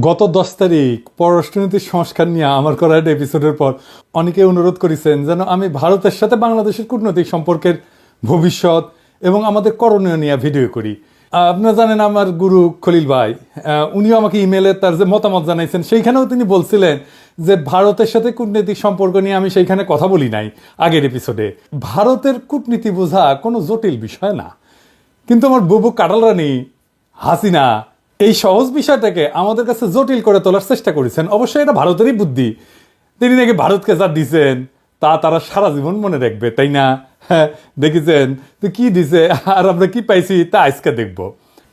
গত 10 তারিখ পররাষ্ট্রনীতির সংস্কার নিয়ে আমার করা একটা এপিসোডের পর অনেকে অনুরোধ করেছেন যেন আমি ভারতের সাথে বাংলাদেশের কূটনৈতিক সম্পর্কের ভবিষ্যৎ এবং আমাদের করণীয় নিয়ে ভিডিও করি। আপনারা জানেন আমার গুরু খলিল ভাই, উনিও আমাকে ইমেলে তার যে মতামত জানাইছেন সেইখানেও তিনি বলছিলেন যে ভারতের সাথে কূটনৈতিক সম্পর্ক নিয়ে আমি সেইখানে কথা বলি নাই আগের এপিসোডে। ভারতের কূটনীতি বোঝা কোনো জটিল বিষয় না, কিন্তু আমার বুবু কাটাল রানী হাসিনা এই সহজ বিষয়টাকে আমাদের কাছে জটিল করে তোলার চেষ্টা করেছেন। অবশ্যই এটা ভারতেরই বুদ্ধি। তিনি নাকি ভারতকে যা দিচ্ছেন তা তারা সারা জীবন মনে রাখবে, তাই না? হ্যাঁ, দেখেছেন তো কি দিছে আর আমরা কি পাইছি তা আজকে দেখব।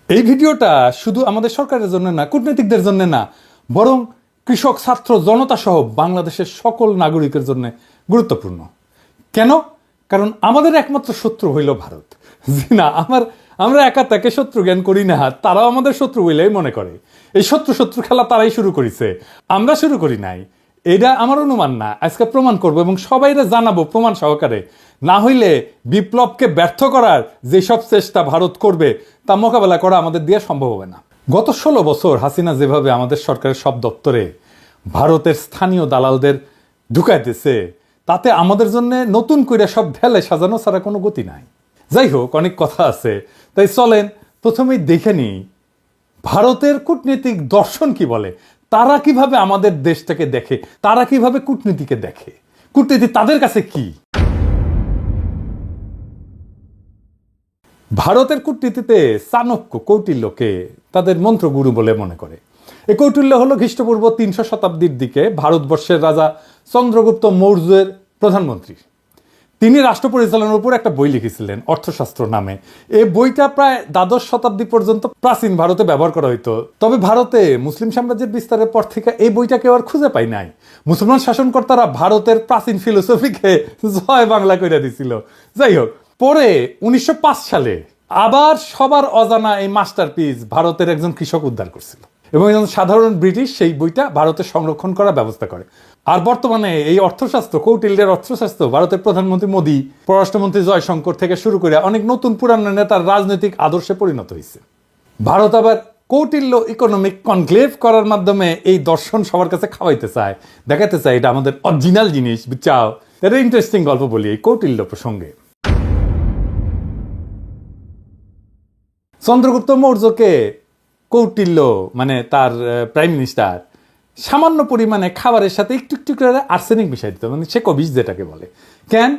এই ভিডিওটা শুধু আমাদের সরকারের জন্য না, কূটনীতিকদের জন্য না, বরং কৃষক, ছাত্র, জনতা সহ বাংলাদেশের সকল নাগরিকের জন্য গুরুত্বপূর্ণ। কেন? কারণ আমাদের একমাত্র শত্রু হইল ভারত। জি না, আমরা একা তাকে শত্রু জ্ঞান করি না, তারাও আমাদের শত্রু বলেই মনে করে। এই শত্রু খেলা তারাই শুরু করেছে, আমরা শুরু করি নাই। এটা আমার অনুমান না, আজকে প্রমাণ করব এবং সবাইরে জানাবো প্রমাণ সহকারে। না হইলে বিপ্লবকে ব্যর্থ করার যেসব চেষ্টা ভারত করবে তা মোকাবেলা করা আমাদের দিয়ে সম্ভব হবে না। গত 16 বছর হাসিনা যেভাবে আমাদের সরকারের সব দপ্তরে ভারতের স্থানীয় দালালদের ঢুকাইতেছে, তাতে আমাদের জন্য নতুন করে সব ঢেলে সাজানো ছাড়া কোনো গতি নাই। যাই হোক, অনেক কথা আছে, তাই চলেন প্রথমেই দেখে নিই ভারতের কূটনীতিক দর্শন কি বলে। তারা কিভাবে আমাদের দেশটাকে দেখে, তারা কিভাবে কূটনীতিকে দেখে, কূটনীতি তাদের কাছে কি। ভারতের কূটনীতিতে চাণক্য, কৌটিল্যকে তাদের মন্ত্রগুরু বলে মনে করে। এই কৌটিল্য হলো খ্রিস্টপূর্ব 300 শতাব্দীর দিকে ভারতবর্ষের রাজা চন্দ্রগুপ্ত মৌর্যের প্রধানমন্ত্রী। তিনি রাষ্ট্র পরিচালনার উপর একটা বই লিখেছিলেন, অর্থশাস্ত্র নামে। এই বইটা প্রায় দ্বাদশ শতাব্দী পর্যন্ত প্রাচীন ভারতে ব্যবহার করা হইতো। তবে ভারতে মুসলিম সাম্রাজ্যের বিস্তারের পর থেকে এই বইটা কেউ আর খুঁজে পাই নাই। মুসলমান শাসনকর্তারা ভারতের প্রাচীন ফিলোসফিকে জয় বাংলা করে দিছিল। যাই হোক, পরে 1905 সালে আবার সবার অজানা এই মাস্টারপিস ভারতের একজন কৃষক উদ্ধার করছিল এবং একজন সাধারণ ব্রিটিশ সেই বইটা ভারতে সংরক্ষণ করার ব্যবস্থা করে। আর বর্তমানে এই অর্থশাস্ত্র, কৌটিল্যের অর্থশাস্ত্র ভারতের প্রধানমন্ত্রী মোদী, পররাষ্ট্রমন্ত্রী জয়শঙ্কর থেকে শুরু করে অনেক নতুন পুরানো নেতার রাজনৈতিক আদর্শে পরিণত হয়েছে। ভারত আবার কৌটিল্য ইকোনমিক কনক্লেভ করার মাধ্যমে এই দর্শন সবার কাছে খাওয়াইতে চায়, দেখাতে চায় এটা আমাদের অরিজিনাল জিনিস, বুঝছাও। এটা ইন্টারেস্টিং গল্প বলি এই কৌটিল্য প্রসঙ্গে। চন্দ্রগুপ্ত মৌর্যকে কৌটিল্য মানে তার প্রাইম মিনিস্টার সামান্য পরিমাণে খাবারের সাথে একটু একটু করে আর্সেনিক মিশাই দিত, মানে সে বিষ যেটাকে বলে। কেন?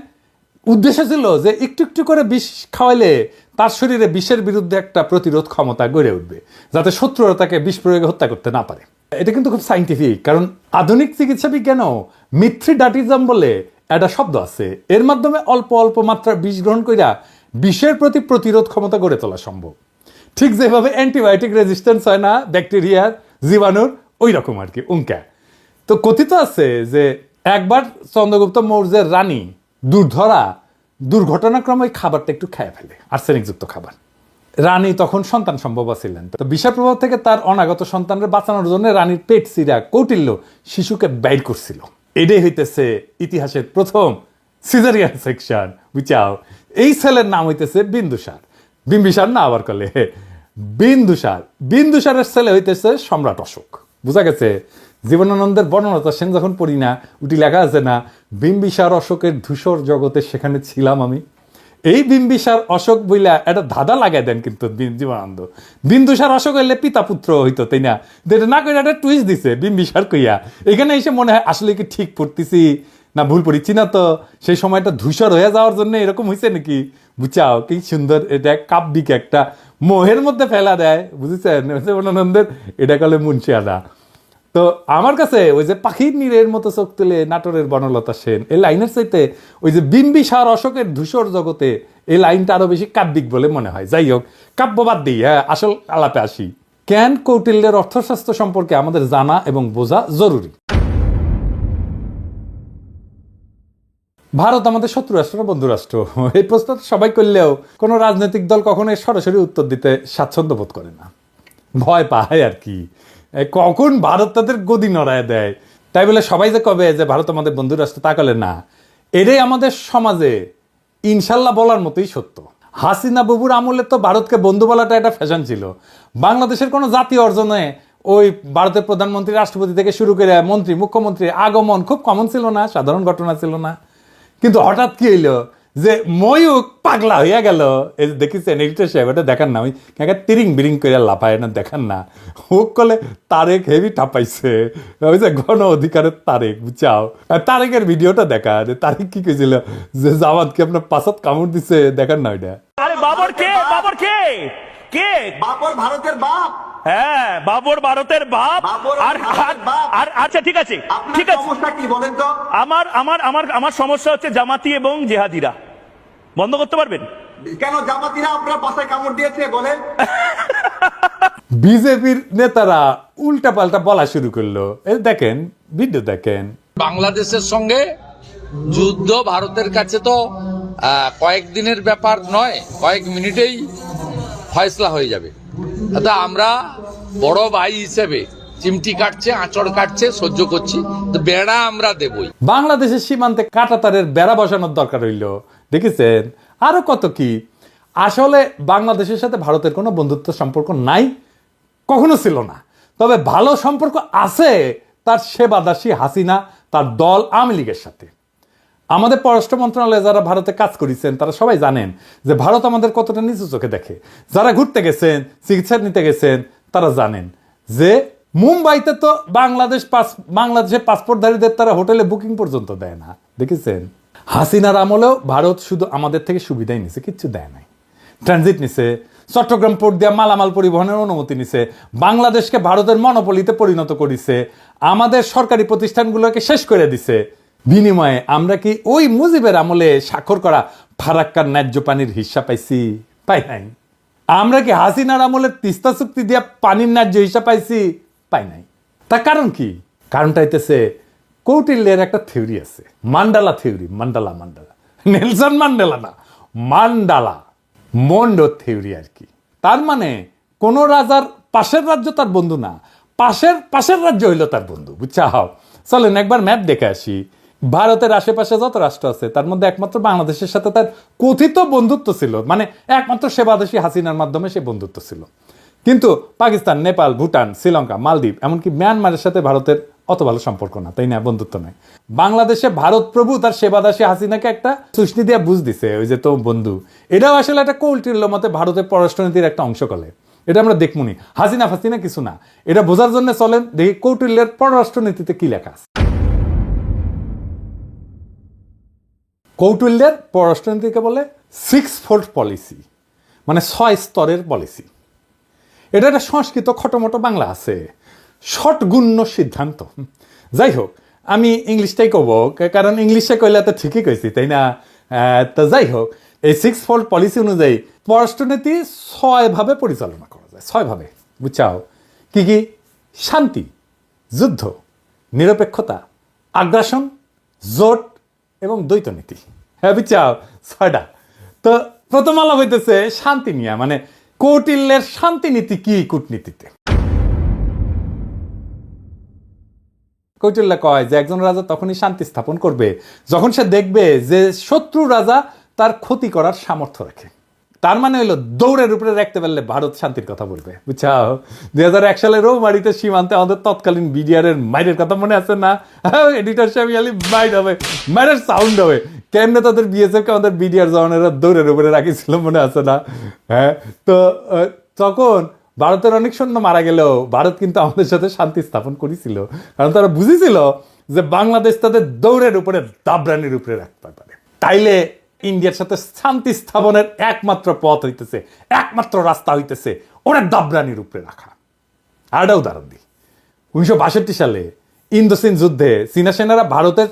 উদ্দেশ্য ছিল যে একটু একটু করে বিষ খাওয়াইলে তার শরীরে বিষের বিরুদ্ধে একটা প্রতিরোধ ক্ষমতা গড়ে উঠবে, যাতে শত্রুরা তাকে বিষ প্রয়োগে হত্যা করতে না পারে। এটা কিন্তু খুব সাইন্টিফিক, কারণ আধুনিক চিকিৎসা বিজ্ঞানও মিথ্রিডাটিজম বলে একটা শব্দ আছে। এর মাধ্যমে অল্প অল্প মাত্রার বিষ গ্রহণ কইরা বিষের প্রতি প্রতিরোধ ক্ষমতা গড়ে তোলা সম্ভব। ঠিক যেভাবে অ্যান্টিবায়োটিক রেজিস্ট্যান্স হয় না ব্যাকটেরিয়ার, জীবাণুর, ওই রকম আর কি উঙ্কা। তো কথিত আছে যে একবার চন্দ্রগুপ্ত মৌর্যের রানী দুর্ঘটনাক্রমে ওই খাবারটা একটু খেয়ে ফেলে, আর্সেনিকযুক্ত খাবার। রানী তখন সন্তান সম্ভবা ছিলেন, তো বিষের প্রভাব থেকে তার অনাগত সন্তানকে বাঁচানোর জন্য রানীর পেট চিরা কৌটিল্য শিশুকে বাইর করছিল। এটাই হইতেছে ইতিহাসের প্রথম সিজারিয়ান সেকশন, বুঝাও। এই ছেলের নাম হইতেছে বিন্দুসার। বিম্বিসার না আবার কলে বিন্দুসার। বিন্দুসারের ছেলে হইতেছে সম্রাট অশোক। বুঝা গেছে? জীবনানন্দের বর্ণনা সেন যখন পড়ি না, উটি লেখা আছে না, বিম্বিসার অশোকের ধূসর জগতে সেখানে ছিলাম আমি। এই বিম্বিসার অশোক বইলা একটা ধাঁধা লাগাই দেন কিন্তু জীবনানন্দ। বিন্দুসার অশোক হইলে পিতা পুত্র হইতো, তাই না? এটা না কইরা একটা টুইস্ট দিছে বিম্বিসার কইয়া। এখানে এসে মনে হয় আসলে কি ঠিক পড়তেছি না ভুল পড়িচ্ছি না, তো সেই সময়টা ধূসর হয়ে যাওয়ার জন্য এরকম হয়েছে নাকি, বুঝাও। কি সুন্দর, এটা কাব্যিক একটা মোহের মধ্যে ফেলা দেয়, বুঝেছেন? জীবনানন্দের এটা কালে মুন্সিয়ানা। তো আমার কাছে ওই যে পাখির নীরের মতো চোখ তুলে নাটোরের বনলতা সেন এই লাইনের চাইতে ওই যে বিম্বিসার অশোকের ধূসর জগতে এই লাইনটা আরো বেশি কাব্যিক বলে মনে হয়। যাই হোক, কাব্যবাদ দিই, হ্যাঁ, আসল আলাপে আসি। কেন কৌটিল্যের অর্থশাস্ত্র সম্পর্কে আমাদের জানা এবং বোঝা জরুরি। ভারত আমাদের শত্রু রাষ্ট্র না বন্ধু রাষ্ট্র? এই প্রশ্ন সবাই করলেও কোনো রাজনৈতিক দল কখনো সরাসরি উত্তর দিতে স্বাচ্ছন্দ্য বোধ করে না, ভয় পায় আর কি, কখন ভারত তাদের গদি নড়ায় দেয়। তাই বলে সবাই যে কবে যে ভারত আমাদের বন্ধু রাষ্ট্র তা কলে না। এটাই আমাদের সমাজে ইনশাল্লাহ বলার মতোই সত্য। হাসিনা বাবুর আমলে তো ভারতকে বন্ধু বলাটা একটা ফ্যাশন ছিল। বাংলাদেশের কোনো জাতীয় অর্জনে ওই ভারতের প্রধানমন্ত্রী রাষ্ট্রপতি থেকে শুরু করে মন্ত্রী মুখ্যমন্ত্রী আগমন খুব কমন ছিল না, সাধারণ ঘটনা ছিল না। কিন্তু হঠাৎ কি হইলো যে ময়ূক পাগলা হইয়া গেল। এই দেখেছেন এডিটর সাহেব, এটা দেখান না, ওই তিরিং বিরিং করে লাফায় না, দেখান না। ও কলে তারেক হেভি টাপাইছে, ওই যে গণ অধিকারের তারেক, বুঝাও তারেকের ভিডিওটা দেখা, যে তারেক কি কইছিল যে জামাতকে আপনার পাশাত কামড় দিছে, দেখান না ওইটা। আরে বাবর কে? বাবর কে? কে? বাবর ভারতের বাপ। হ্যাঁ, বাবর ভারতের বাপ। আর আচ্ছা ঠিক আছে, ঠিক আছে। সমস্যা কি বলেন তো? আমার আমার আমার আমার সমস্যা হচ্ছে জামাতি এবং জেহাদিরা। বন্ধ করতে পারবেন? কেন জামাতিরা আপনার পাশায় কামড় দিয়েছে বলেন? বিজেপির নেতারা উল্টা পাল্টা বলা শুরু করলো, এই দেখেন ভিডিও দেখেন। বাংলাদেশের সঙ্গে যুদ্ধ ভারতের কাছে তো কয়েকদিনের ব্যাপার নয়, কয়েক মিনিটেই ফয়সলা হয়ে যাবে। তা আমরা বড় ভাই হিসেবে চিমটি কাটছে, আঁচড় কাটছে, সহ্য করছি, তো বেড়া আমরা দেবই। বাংলাদেশের সীমান্তে কাঁটাতারের বেড়া বসানোর দরকার হইল, দেখেছেন? আরো কত কি। আসলে বাংলাদেশের সাথে ভারতের কোনো বন্ধুত্ব সম্পর্ক নাই, কখনো ছিল না। তবে ভালো সম্পর্ক আছে তার সেবাদাসী হাসিনা, তার দল আওয়ামী লীগের সাথে। আমাদের পররাষ্ট্র মন্ত্রণালয়ে যারা ভারতে কাজ করেছেন তারা সবাই জানেন যে ভারত আমাদের কতটা নিচু চোখে দেখে। যারা ঘুরতে গেছেন, চিকিৎসা নিতে গেছেন, তারা জানেন যে মুম্বাইতে তো বাংলাদেশের পাসপোর্টধারীদের তারা হোটেলে বুকিং পর্যন্ত দেয় না, দেখেছেন? হাসিনার আমলেও ভারত শুধু আমাদের থেকে সুবিধাই নিছে, কিচ্ছু দেয় নাই। ট্রানজিট নিছে, চট্টগ্রাম পোর্ট দিয়া মালামাল পরিবহনের অনুমতি নিছে, বাংলাদেশকে ভারতের মনোপলিতে পরিণত করেছে, আমাদের সরকারি প্রতিষ্ঠানগুলোকে শেষ করে দিছে। বিনিময়ে আমরা কি ওই মুজিবের আমলে স্বাক্ষর করা ফারাক্কার ন্যায্য পানির হিস্সা পাইছি? পাই নাই। আমরা কি হাসিনার আমলে তিস্তা চুক্তি দিয়া পানির ন্যায্য হিস্সা পাইছি? পাই নাই। তার কারণ কি? কারণটা হইতেছে কৌটিল্যের একটা থিওরি আছে, mandala theory. Mandala Nelson Mandela না, মান্ডালা মন্ডো থিওরি আর কি। তার মানে কোন রাজার পাশের রাজ্য তার বন্ধু না, পাশের রাজ্য হইল তার বন্ধু, বুঝছা? হাও চলেন একবার ম্যাপ দেখে আসি। ভারতের আশেপাশে যত রাষ্ট্র আছে তার মধ্যে একমাত্র বাংলাদেশের সাথে তার কথিত বন্ধুত্ব ছিল, মানে একমাত্র সেবাদেশী হাসিনার মাধ্যমে সে বন্ধুত্ব ছিল। কিন্তু পাকিস্তান, নেপাল, ভুটান, শ্রীলঙ্কা, মালদ্বীপ, এমনকি মিয়ানমারের সাথে ভারতের অত ভালো সম্পর্ক না, তাই না? বন্ধুত্ব নয়। বাংলাদেশে ভারত প্রভু তার সেবাদাসী হাসিনাকে একটা সুষ্টি দিয়ে বুঝ দিছে, ওই যে তো বন্ধু। এটাও আসলে একটা কৌটিল্য মতে ভারতের পররাষ্ট্রনীতির একটা অংশ কলে। এটা আমরা দেখমুনি, হাসিনা ফাসিনা কিছু না। এটা বোঝার জন্য চলেন দেখি কৌটিল্যের পররাষ্ট্রনীতিতে কি লেখা আছে। কৌটিল্যের পররাষ্ট্রনীতিকে বলে 6-fold পলিসি, মানে 6 স্তরের পলিসি। এটা একটা সংস্কৃত খটোমটো বাংলা আছে, ষটগুণ্য সিদ্ধান্ত। যাই হোক, আমি ইংলিশটাই কব, কারণ ইংলিশে কইলে তো ঠিকই কইছি, তাই না? তো যাই হোক, এই 6-fold পলিসি অনুযায়ী পররাষ্ট্রনীতি 6 ভাবে পরিচালনা করা যায়, 6 ভাবে, বুঝছাও? কি কি? শান্তি, যুদ্ধ, নিরপেক্ষতা, আগ্রাসন, জোট এবং দ্বৈত নীতি। হ্যাঁ, বুঝছাও? 6টা। তো প্রথম আলাপ হইতেছে শান্তি নিয়ে, মানে কৌটিল্যের শান্তি নীতি কি কূটনীতিতে। কৌটিল্য কয় যে একজন রাজা তখনই শান্তি স্থাপন করবে যখন সে দেখবে যে শত্রু রাজা তার ক্ষতি করার সামর্থ্য রাখে। তার মানে হইলো দৌড়ের উপরে রাখতে পারলে ভারত শান্তির কথা বলবে, বুঝছাও? 2001 সালে রৌমারিতে সীমান্তে আমাদের তৎকালীন বিডিআরের মাইরের কথা মনে আছে না? এডিটর সাহেব মাইর হবে, মাইরের সাউন্ড হবে, কেমনে তাদের বিএসএফকে আমাদের বিডিআর জওয়ানেরা দৌড়ের উপরে রাখিছিল, মনে আছে না? হ্যাঁ, তো তখন ভারতের অনেক সৈন্য মারা গেলেও ভারত কিন্তু আমাদের সাথে শান্তি স্থাপন করেছিল, কারণ তারা বুঝেছিল যে বাংলাদেশ তাদের দৌড়ের উপরে দাবরানির উপরে রাখতে পারে। তাইলে ইন্ডিয়ার সাথে শান্তি স্থাপনের একমাত্র পথ হইতেছে, একমাত্র রাস্তা হইতেছে ওরা দাবরানির উপরে রাখা। আরেকটা উদাহরণ দিই, 1962 সালে ইন্দোচীন যুদ্ধে চীনা সেনারা ভারতের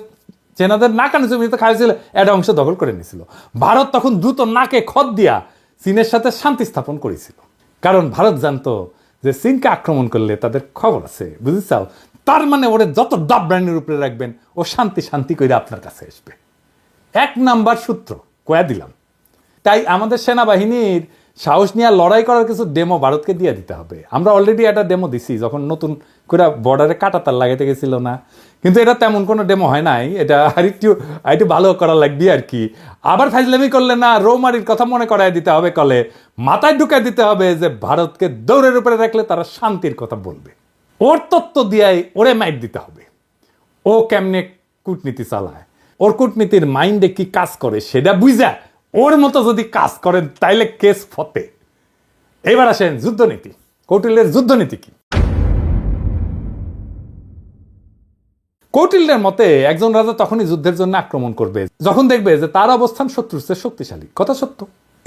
সেনাদের নাকানি জমিতে খাইছিল, একটা অংশ দখল করে নিয়েছিল। ভারত তখন দ্রুত নাকে খত দিয়া চীনের সাথে শান্তি স্থাপন করেছিল, কারণ ভারত জানতো যে চীনকে আক্রমণ করলে তাদের খবর আছে, বুঝেছাও? তার মানে ওরে যত দাবরানির উপরে রাখবেন ও শান্তি শান্তি করে আপনার কাছে আসবে। 1 নাম্বার সূত্র কয়া দিলাম। তাই আমাদের সেনাবাহিনীর সাহস নিয়ে লড়াই করার কিছু ডেমো ভারতকে দিয়ে দিতে হবে। আমরা অলরেডি একটা ডেমো দিছি যখন নতুন করে বর্ডারে কাঁটাতার লাগাইতে গেছিল না, কিন্তু এটা তেমন কোনো ডেমো হয় নাই, এটা আরেকটু ভালো করা লাগবে আর কি। আবার ফাইজলামি করলে না, রৌমারির কথা মনে করাই দিতে হবে, কলে মাথায় ঢুকাই দিতে হবে যে ভারতকে দৌড়ের উপরে রাখলে তারা শান্তির কথা বলবে। ওর তত্ত্ব দিয়াই ওরে মাইট দিতে হবে। ও কেমনে কূটনীতি চালায়, ওর কূটনীতির মাইন্ডে কি কাজ করে সেটা বুঝা ওর মতো যদি কাজ করেন তাইলে কেস ফতে। এবার আসেন যুদ্ধনীতি। কৌটিল্যের যুদ্ধনীতি কি? কৌটিল্যের মতে একজন রাজা তখনই যুদ্ধের জন্য আক্রমণ করবে যখন দেখবে যে তার অবস্থান শত্রুর চেয়ে শক্তিশালী। কথা সত্য।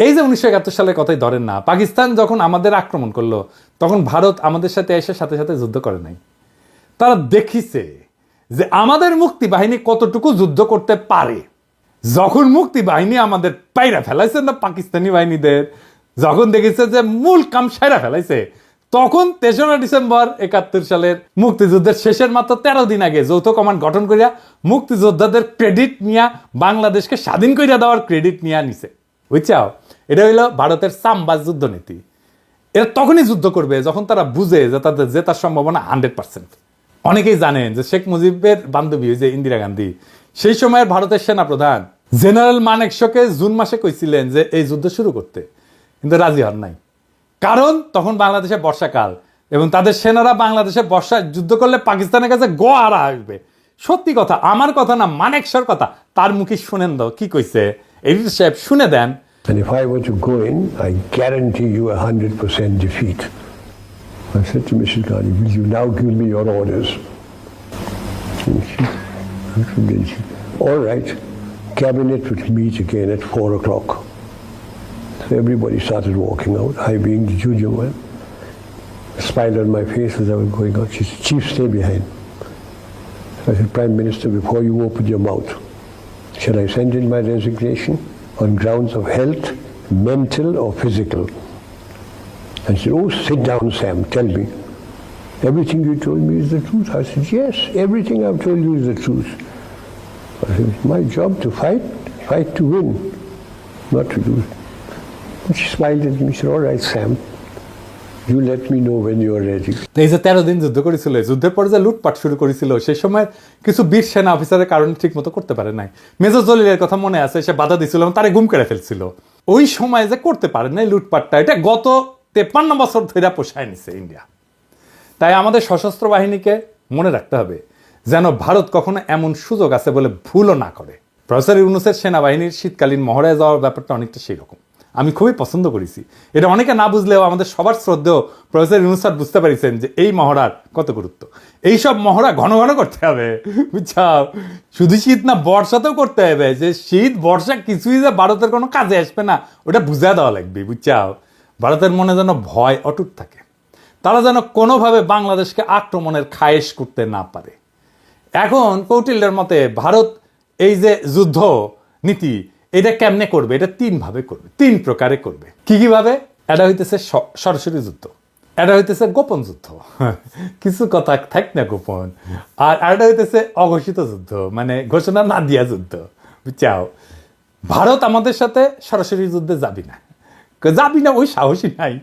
এই যে 1971 সালের কথাই ধরেন না, পাকিস্তান যখন আমাদের আক্রমণ করলো তখন ভারত আমাদের সাথে এসে সাথে সাথে যুদ্ধ করে নাই। তারা দেখিছে যে আমাদের মুক্তি বাহিনী কতটুকু যুদ্ধ করতে পারে। যখন মুক্তি বাহিনী আমাদের পাইরা ফেলাইছে না পাকিস্তানি বাহিনীদের, যখন দেখেছে যে মূল কাম সাইরা ফেলাইছে, তখন 3রা ডিসেম্বর 71 সালের মুক্তিযুদ্ধের শেষের মাত্র 13 দিন আগে যৌথ কমান্ড গঠন করিয়া মুক্তিযোদ্ধাদের ক্রেডিট নিয়ে বাংলাদেশকে স্বাধীন করিয়া দেওয়ার ক্রেডিট নিয়ে নিছে। বুঝছাও? এটা হইল ভারতের সামবাজ যুদ্ধনীতি। এরা তখনই যুদ্ধ করবে যখন তারা বুঝে যে তাদের জেতার সম্ভাবনা 100%। অনেকেই জানেন যে শেখ মুজিবের বান্ধবী যে ইন্দিরা গান্ধী, সেই সময়ের ভারতের সেনাপ্রধান জেনারেল মানেকশকে জুন মাসে কইছিলেন যে এই যুদ্ধ শুরু করতে, কিন্তু রাজি হন নাই। কারণ তখন বাংলাদেশে বর্ষাকাল এবং তাদের সেনারা বাংলাদেশে বর্ষায় যুদ্ধ করলে পাকিস্তানের কাছে গোয়ারা আসবে। সত্যি কথা, আমার কথা না, মানেকশর কথা। তার মুখে শুনেন দাও কি কইছে, এডিটর সাহেব শুনে দেন। And if I were to go in, I guarantee you 100% defeat. I said to Mrs. Ghani, will you now give me your orders? All right, cabinet will meet again at 4 o'clock. So everybody started walking out, I being the junior one. A smile on my face as I was going out. She said, Chief, stay behind. So I said, Prime Minister, before you open your mouth, shall I send in my resignation on grounds of health, mental or physical? And she said, oh, sit down, Sam, tell me. Everything you told me is the truth. I said, yes, everything I've told you is the truth. I said, it's my job to fight to win, not to lose. And she smiled at me, she said, all right, Sam, you let me know when you're ready. এই যে 13 দিন যুদ্ধ করেছিল, যুদ্ধের পরে যে লুটপাট শুরু করেছিল, সেই সময় কিছু বীর সেনা অফিসারের কারণে ঠিক মতো করতে পারে নাই। মেজর জলিলের কথা মনে আছে, সে বাধা দিছিল এবং তারে গুম করে ফেলছিল। ওই সময় যে করতে পারে নাই লুটপাটটা, এটা গত 53 বছর ধরে পোষায় নিছে ইন্ডিয়া। তাই আমাদের সশস্ত্র বাহিনীকে মনে রাখতে হবে যেন ভারত কখনো এমন সুযোগ আছে বলে ভুলও না করে। প্রফেসর ইউনূসের সেনাবাহিনীর শীতকালীন মহড়ায় যাওয়ার ব্যাপারটা অনেকটা সেই রকম। আমি খুবই পছন্দ করেছি এটা। অনেকে না বুঝলেও আমাদের সবার শ্রদ্ধেয় প্রফেসর ইউনূস স্যার বুঝতে পারিছেন যে এই মহড়ার কত গুরুত্ব। এইসব মহড়া ঘন ঘন করতে হবে, বুঝছাও? শুধু শীত না, বর্ষাতেও করতে হবে। যে শীত বর্ষা কিছুই যে ভারতের কোনো কাজে আসবে না, ওটা বুঝা দেওয়া লাগবে, বুঝছাও? ভারতের মনে যেন ভয় অটুট থাকে, তারা যেন কোনোভাবে বাংলাদেশকে আক্রমণের খায়েশ করতে না পারে। এখন কৌটিল্যের মতে ভারত এই যে যুদ্ধ নীতি, এটা কেমনে করবে? এটা 3 ভাবে করবে, 3 প্রকারে করবে। কি কিভাবে? এটা হইতেছে সরাসরি যুদ্ধ, এটা হইতেছে গোপন যুদ্ধ, কিছু কথা থাক না গোপন, আর এটা হইতেছে অঘোষিত যুদ্ধ, মানে ঘোষণা না দিয়া যুদ্ধ, বুঝছাও? ভারত আমাদের সাথে সরাসরি যুদ্ধে যাবি না, ওই সাহসী নাই।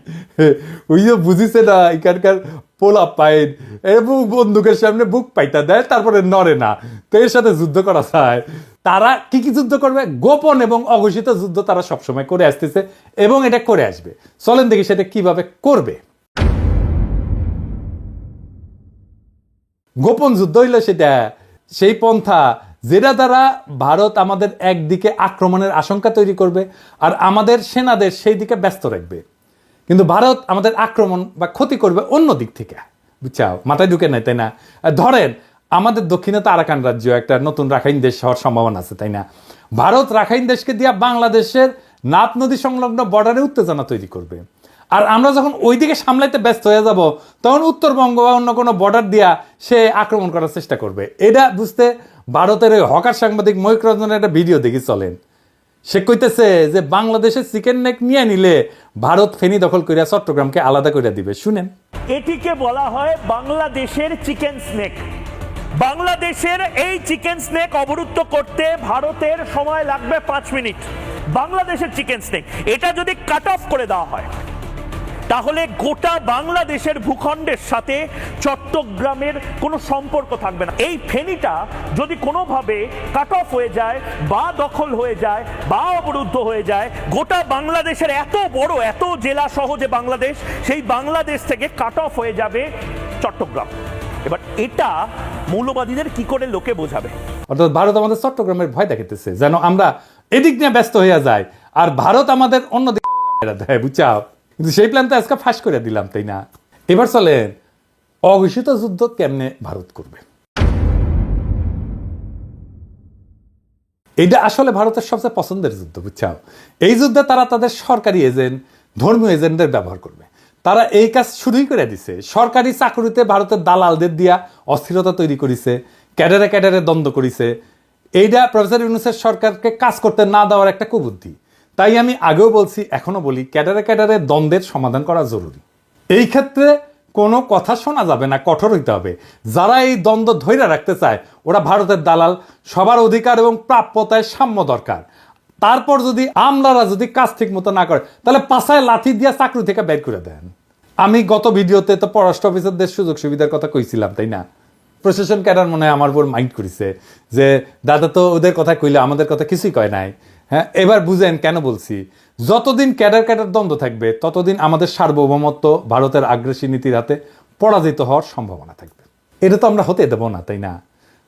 ওই যে বুঝিছে না, এখানকার পোলা পাইন এবং বন্দুকের সামনে বুক পাইতা দেয়, তারপরে নড়ে না। তো এর সাথে যুদ্ধ করা যায়। তারা কি কি যুদ্ধ করবে? গোপন এবং অঘোষিত যুদ্ধ তারা সবসময় করে আসতেছে এবং এটা করে আসবে। চলেন দেখি সেটা কিভাবে করবে। গোপন যুদ্ধ হইল সেটা সেই পন্থা যেটা দ্বারা ভারত আমাদের একদিকে আক্রমণের আশঙ্কা তৈরি করবে আর আমাদের সেনাদের সেই দিকে ব্যস্ত রাখবে, কিন্তু ভারত আমাদের আক্রমণ বা ক্ষতি করবে অন্য দিক থেকে, বুঝছাও? মাথায় ঢুকে নাই, তাই না? ধরেন আমাদের দক্ষিণে তো আরাকান রাজ্য, একটা নতুন রাখাইন দেশ হওয়ার সম্ভাবনা আছে, তাই না? ভারত রাখাইন দেশকে দিয়া বাংলাদেশের নাপ নদী সংলগ্ন বর্ডারে উত্তেজনা তৈরি করবে, আর আমরা যখন ওই দিকে সামলাইতে ব্যস্ত হয়ে যাব তখন উত্তরবঙ্গ বা অন্য কোনো বর্ডার দিয়া সে আক্রমণ করার চেষ্টা করবে। এটা বুঝতে ভারতের ওই হকার সাংবাদিক ময়ূক রঞ্জনের একটা ভিডিও দেখি, চলেন। সে কইতেছে যে বাংলাদেশের চিকেন নেক নিয়ে নিলে ভারত ফেনী দখল করিয়া চট্টগ্রামকে আলাদা করে দিবে। শুনেন। এটিকে বলা হয় বাংলাদেশের চিকেন স্নেক। বাংলাদেশের এই চিকেন স্নেক অবরুদ্ধ করতে ভারতের সময় লাগবে 5 মিনিট। বাংলাদেশের চিকেন স্নেক এটা যদি কাট অফ করে দেওয়া হয় তাহলে গোটা বাংলাদেশের ভূখণ্ডের সাথে চট্টগ্রামের কোনো সম্পর্ক থাকবে না। এই ফেনীটা যদি কোনোভাবে কাট অফ হয়ে যায় বা দখল হয়ে যায় বা অবরুদ্ধ হয়ে যায়, গোটা বাংলাদেশের এত বড়, এত জেলা সহ যে বাংলাদেশ, সেই বাংলাদেশ থেকে কাট অফ হয়ে যাবে চট্টগ্রাম। এবার এটা মৌলবাদীদের কি করে লোকে বোঝাবে? অর্থাৎ ভারত আমাদের চট্টগ্রামের ভয় দেখাতেছে যেন আমরা এদিক নিয়ে ব্যস্ত হইয়া যাই আর ভারত আমাদের অন্যদিকে দেয়, বুঝছাও? কিন্তু সেই প্ল্যান তো আজকে ফাঁস করে দিলাম, তাই না? এবার চলেন অঘোষিত যুদ্ধ কেমনে ভারত করবে। এইটা আসলে ভারতের সবচেয়ে পছন্দের যুদ্ধ, বুঝছাও? এই যুদ্ধে তারা তাদের সরকারি এজেন্ট, ধর্মীয় এজেন্টদের ব্যবহার করবে। তারা এই কাজ শুরুই করে দিছে। সরকারি চাকরিতে ভারতের দালালদের দিয়া অস্থিরতা তৈরি করেছে, ক্যাডারে ক্যাডারে দ্বন্দ্ব করেছে। এইটা প্রফেসর ইউনূসের সরকারকে কাজ করতে না দেওয়ার একটা কুবুদ্ধি। তাই আমি আগেও বলছি, এখনো বলি, ক্যাডারে ক্যাডারে দ্বন্দ্বের সমাধান করা জরুরি। এই ক্ষেত্রে কোনো কথা শোনা যাবে না, কঠোর হইতে হবে। যারা এই দ্বন্দ্ব ধৈর্য রাখতে চায় ওরা ভারতের দালাল। সবার অধিকার এবং প্রাপ্যতায় সাম্য দরকার। তারপর যদি আমলারা যদি কাজ ঠিক মতো না করে তাহলে পাছায় লাথি দিয়া চাকরি থেকে বের করে দেন। আমি গত ভিডিওতে তো পররাষ্ট্র অফিসারদের সুযোগ সুবিধার কথা কইছিলাম, তাই না? প্রশাসন ক্যাডার মনে হয় আমার উপর মাইন্ড করেছে যে দাদা তো ওদের কথা কইলে আমাদের কথা কিছুই কয় নাই। হ্যাঁ, এবার বুঝেন কেন বলছি। যতদিন ক্যাডার ক্যাডার দ্বন্দ্ব থাকবে ততদিন আমাদের সার্বভৌমত্ব ভারতের আগ্রাসী নীতির হাতে পরাজিত হওয়ার সম্ভাবনা থাকবে। এটা তো আমরা হতে দেবো না, তাই না?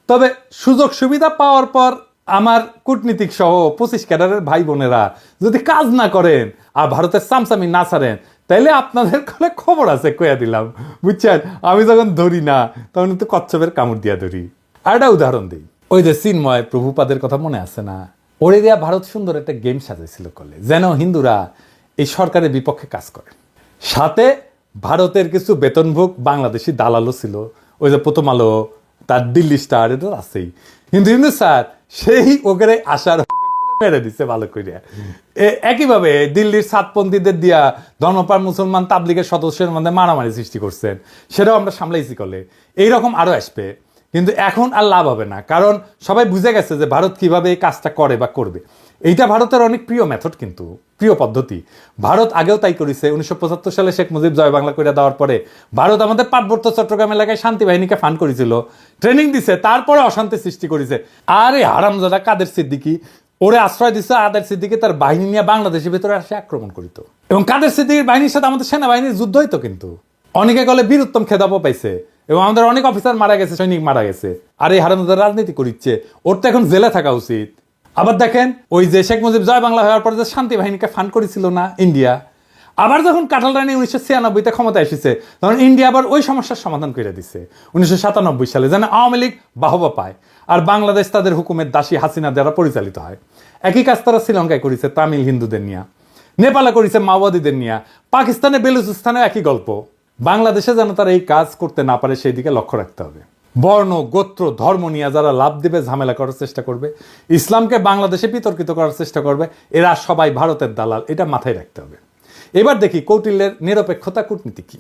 তবে সুযোগ সুবিধা পাওয়ার পর আমার কূটনীতিক সহ 25 ক্যাডারের ভাই বোনেরা যদি কাজ না করেন আর ভারতের সামসামি না ছাড়েন তাইলে আপনাদের কোলে খবর আছে, কইয়া দিলাম, বুঝছেন? আমি যখন ধরি না তখন কিন্তু কচ্ছপের কামড় দিয়া ধরি। আর একটা উদাহরণ দিই, ওই যে চিন্ময় প্রভুপাদের কথা মনে আছে না? ওরে দিয়া ভারত সুন্দর একটা গেম সাজাইছিল করলে যেন হিন্দুরা এই সরকারের বিপক্ষে কাজ করে। সাথে ভারতের কিছু বেতনভোগ বাংলাদেশি দালালও ছিল, ওই যে প্রথম আলো, তার দিল্লি স্টার, এটা আছেই। কিন্তু হিন্দু স্যার সেই ওকে আসার মেরে দিচ্ছে ভালো করে। একইভাবে দিল্লির সাতপন্থীদের দিয়া ধর্মপ্রাণ মুসলমান তাবলিগের সদস্যের মধ্যে মারামারি সৃষ্টি করছেন, সেটাও আমরা সামলাইছি করলে। এইরকম আরো আসবে, কিন্তু এখন আর লাভ হবে না, কারণ সবাই বুঝে গেছে যে ভারত কিভাবে এই কাজটা করে বা করবে। এইটা ভারতের অনেক প্রিয় মেথড, কিন্তু প্রিয় পদ্ধতি। ভারত আগেও তাই করেছে। 1975 সালে শেখ মুজিব জয় বাংলা করে দেওয়ার পরে ভারত আমাদের পার্বত্য চট্টগ্রাম এলাকায় শান্তি বাহিনীকে ফান্ড করেছিল, ট্রেনিং দিছে, তারপরে অশান্তি সৃষ্টি করেছে। আরে হারামজাদা কাদের সিদ্দিকী ওরে আশ্রয় দিচ্ছে, আদের সিদ্দিকী তার বাহিনী নিয়ে বাংলাদেশের ভিতরে আসে আক্রমণ করিত, এবং কাদের সিদ্দিকীর বাহিনীর সাথে আমাদের সেনাবাহিনীর যুদ্ধ হইতো। কিন্তু অনেকে গলে বীরুত্তম খেতাবও পাইছে, এবং আমাদের অনেক অফিসার মারা গেছে, সৈনিক মারা গেছে। আর এই হারামজাদা রাজনীতি করিচ্ছে, ওর তো এখন জেলে থাকা উচিত। আবার দেখেন, ওই যে শেখ মুজিব জয় বাংলা হওয়ার পরে যে শান্তি বাহিনীকে ফান্ড করেছিল না ইন্ডিয়া, আবার যখন কাটাল রানী 1996-তে ক্ষমতা এসেছে তখন ইন্ডিয়া আবার ওই সমস্যার সমাধান করে দিচ্ছে 1997 সালে, যেন আওয়ামী লীগ বাহবা পায় আর বাংলাদেশ তাদের হুকুমের দাসী হাসিনা দ্বারা পরিচালিত হয়। একই কাজ তারা শ্রীলঙ্কায় করেছে তামিল হিন্দুদের নিয়ে, নেপালে করেছে মাওবাদীদের নিয়ে, পাকিস্তানে বেলুচিস্তানেও একই গল্প। বাংলাদেশে যেন তারা এই কাজ করতে না পারে সেই দিকে লক্ষ্য রাখতে হবে। বর্ণ, গোত্র, ধর্ম নিয়ে যারা লাভ দেবে, ঝামেলা করার চেষ্টা করবে, ইসলামকে বাংলাদেশে বিতর্কিত করার চেষ্টা করবে, এরা সবাই ভারতের দালাল, এটা মাথায় রাখতে হবে। এবার দেখি কৌটিল্যের নিরপেক্ষতা কূটনীতি কি।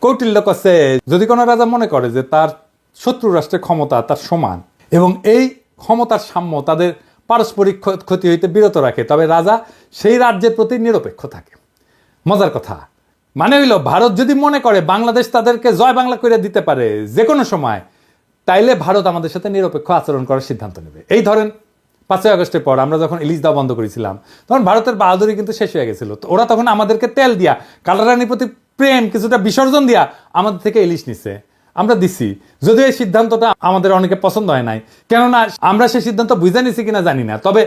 কৌটিল্য কাছে যদি কোনো রাজা মনে করে যে তার শত্রু রাষ্ট্রের ক্ষমতা তার সমান এবং এই ক্ষমতার সাম্য তাদের পারস্পরিক ক্ষতি হইতে বিরত রাখে, তবে রাজা সেই রাজ্যের প্রতি নিরপেক্ষ থাকে। মজার কথা মানে হইল, ভারত যদি মনে করে বাংলাদেশ তাদেরকে জয় বাংলা করে দিতে পারে যে কোনো সময়, তাইলে ভারত আমাদের সাথে নিরপেক্ষ আচরণ করার সিদ্ধান্ত নেবে। এই ধরেন 5ই আগস্টের পর আমরা যখন ইলিশ দেওয়া বন্ধ করেছিলাম তখন ভারতের বাহাদুরি কিন্তু শেষ হয়ে গেছিল। তো ওরা তখন আমাদেরকে তেল দিয়া, কালারানির প্রতি প্রেম কিছুটা বিসর্জন দিয়া আমাদের থেকে ইলিশ নিছে, আমরা দিছি। যদিও এই সিদ্ধান্তটা আমাদের অনেকে পছন্দ হয় নাই, কেননা আমরা সেই সিদ্ধান্ত বুঝে নিছি কিনা জানি না। তবে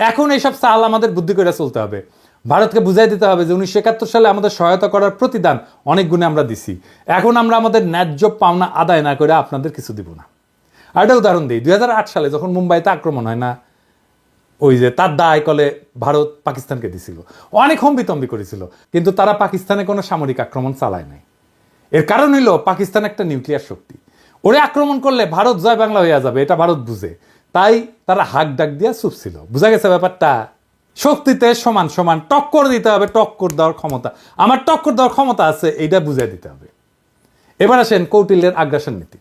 এখন এইসব চাল আমাদের বুদ্ধি করে চলতে হবে। ভারতকে বুঝাই দিতে হবে যে 1971 সালে আমাদের সহায়তা করার প্রতিদান অনেক গুণে আমরা দিছি, এখন আমরা আমাদের ন্যায্য পাওনা আদায় না করে আপনাদের কিছু দিব না। আর একটা উদাহরণ দিই, 2008 সালে যখন মুম্বাইতে আক্রমণ হয় না, ওই যে তার দায় কলে ভারত পাকিস্তানকে দিছিল, অনেক হম্বিতম্বি করেছিল, কিন্তু তারা পাকিস্তানে কোনো সামরিক আক্রমণ চালায় নাই। এর কারণ হইল পাকিস্তান একটা নিউক্লিয়ার শক্তি, ওরে আক্রমণ করলে ভারত জয় বাংলা হয়ে যাবে, এটা ভারত বুঝে, তাই তারা হাক ডাক দিয়া চুপ ছিল। বুঝা গেছে ব্যাপারটা? শক্তিতে সমান সমান টক্কর দিতে হবে, টক্কর দেওয়ার ক্ষমতা আমার, টক্কর দেওয়ার ক্ষমতা আছে, এইটা বুঝাই দিতে হবে। এবার আসেন কৌটিল্যের আগ্রাসন নীতি।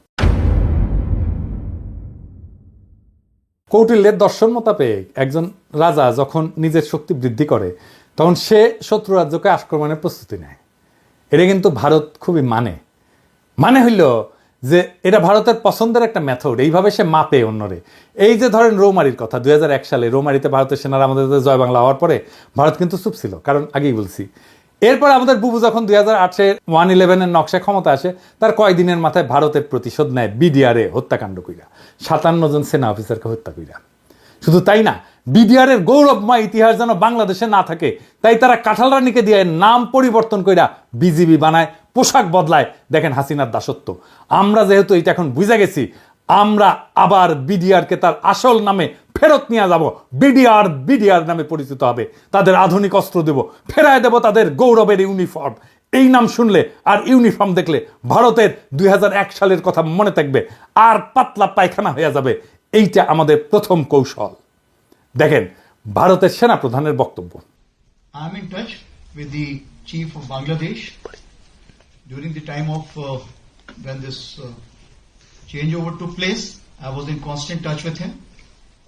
কৌটিল্যের দর্শন মোতাবেক একজন রাজা যখন নিজের শক্তি বৃদ্ধি করে তখন সে শত্রু রাজ্যকে আক্রমণের প্রস্তুতি নেয়। এটা কিন্তু ভারত খুবই মানে হইল যে এটা ভারতের পছন্দের একটা মেথড, এইভাবে সে মাপে অন্যরে। এই যে ধরেন রৌমারির কথা, 2001 সালে রৌমারিতে ভারতের সেনারা আমাদের জয় বাংলা হওয়ার পরে ভারত কিন্তু চুপ ছিল, কারণ আগেই বলছি এরপর আমাদের বুবু যখন 2008-এ 1/11-এর নকশা ক্ষমতা আসে, তার কয়েকদিনের মাথায় ভারতের প্রতিশোধ নেয় বিডিআরে হত্যাকাণ্ড কইরা, 57 জন সেনা অফিসারকে হত্যা কইরা। শুধু তাই না, বিডিআরের গৌরবময় ইতিহাস যেন বাংলাদেশে না থাকে, তাই তারা কাঁঠাল রানীকে দিয়ে নাম পরিবর্তন কইরা বিজিবি বানায়, পোশাক বদলায়। দেখেন হাসিনার দাসত্ব। আমরা যেহেতু এটা এখন বুঝে গেছি, আমরা আবার বিডিআরকে তার আসল নামে ফেরত নিয়ে যাব। বিডিআর নামে পরিচিত হবে, তাদের আধুনিক অস্ত্র দেব, ফেরায় দেব তাদের গৌরবের ইউনিফর্ম। এই নাম শুনলে আর ইউনিফর্ম দেখলে ভারতের 2001 সালের কথা মনে থাকবে, আর পাতলা পায়খানা হয়ে যাবে। এইটা আমাদের প্রথম কৌশল। দেখেন ভারতের সেনা প্রধানের বক্তব্য। I am in touch with the chief of Bangladesh during the time of when this changeover took place. I was in constant touch with him,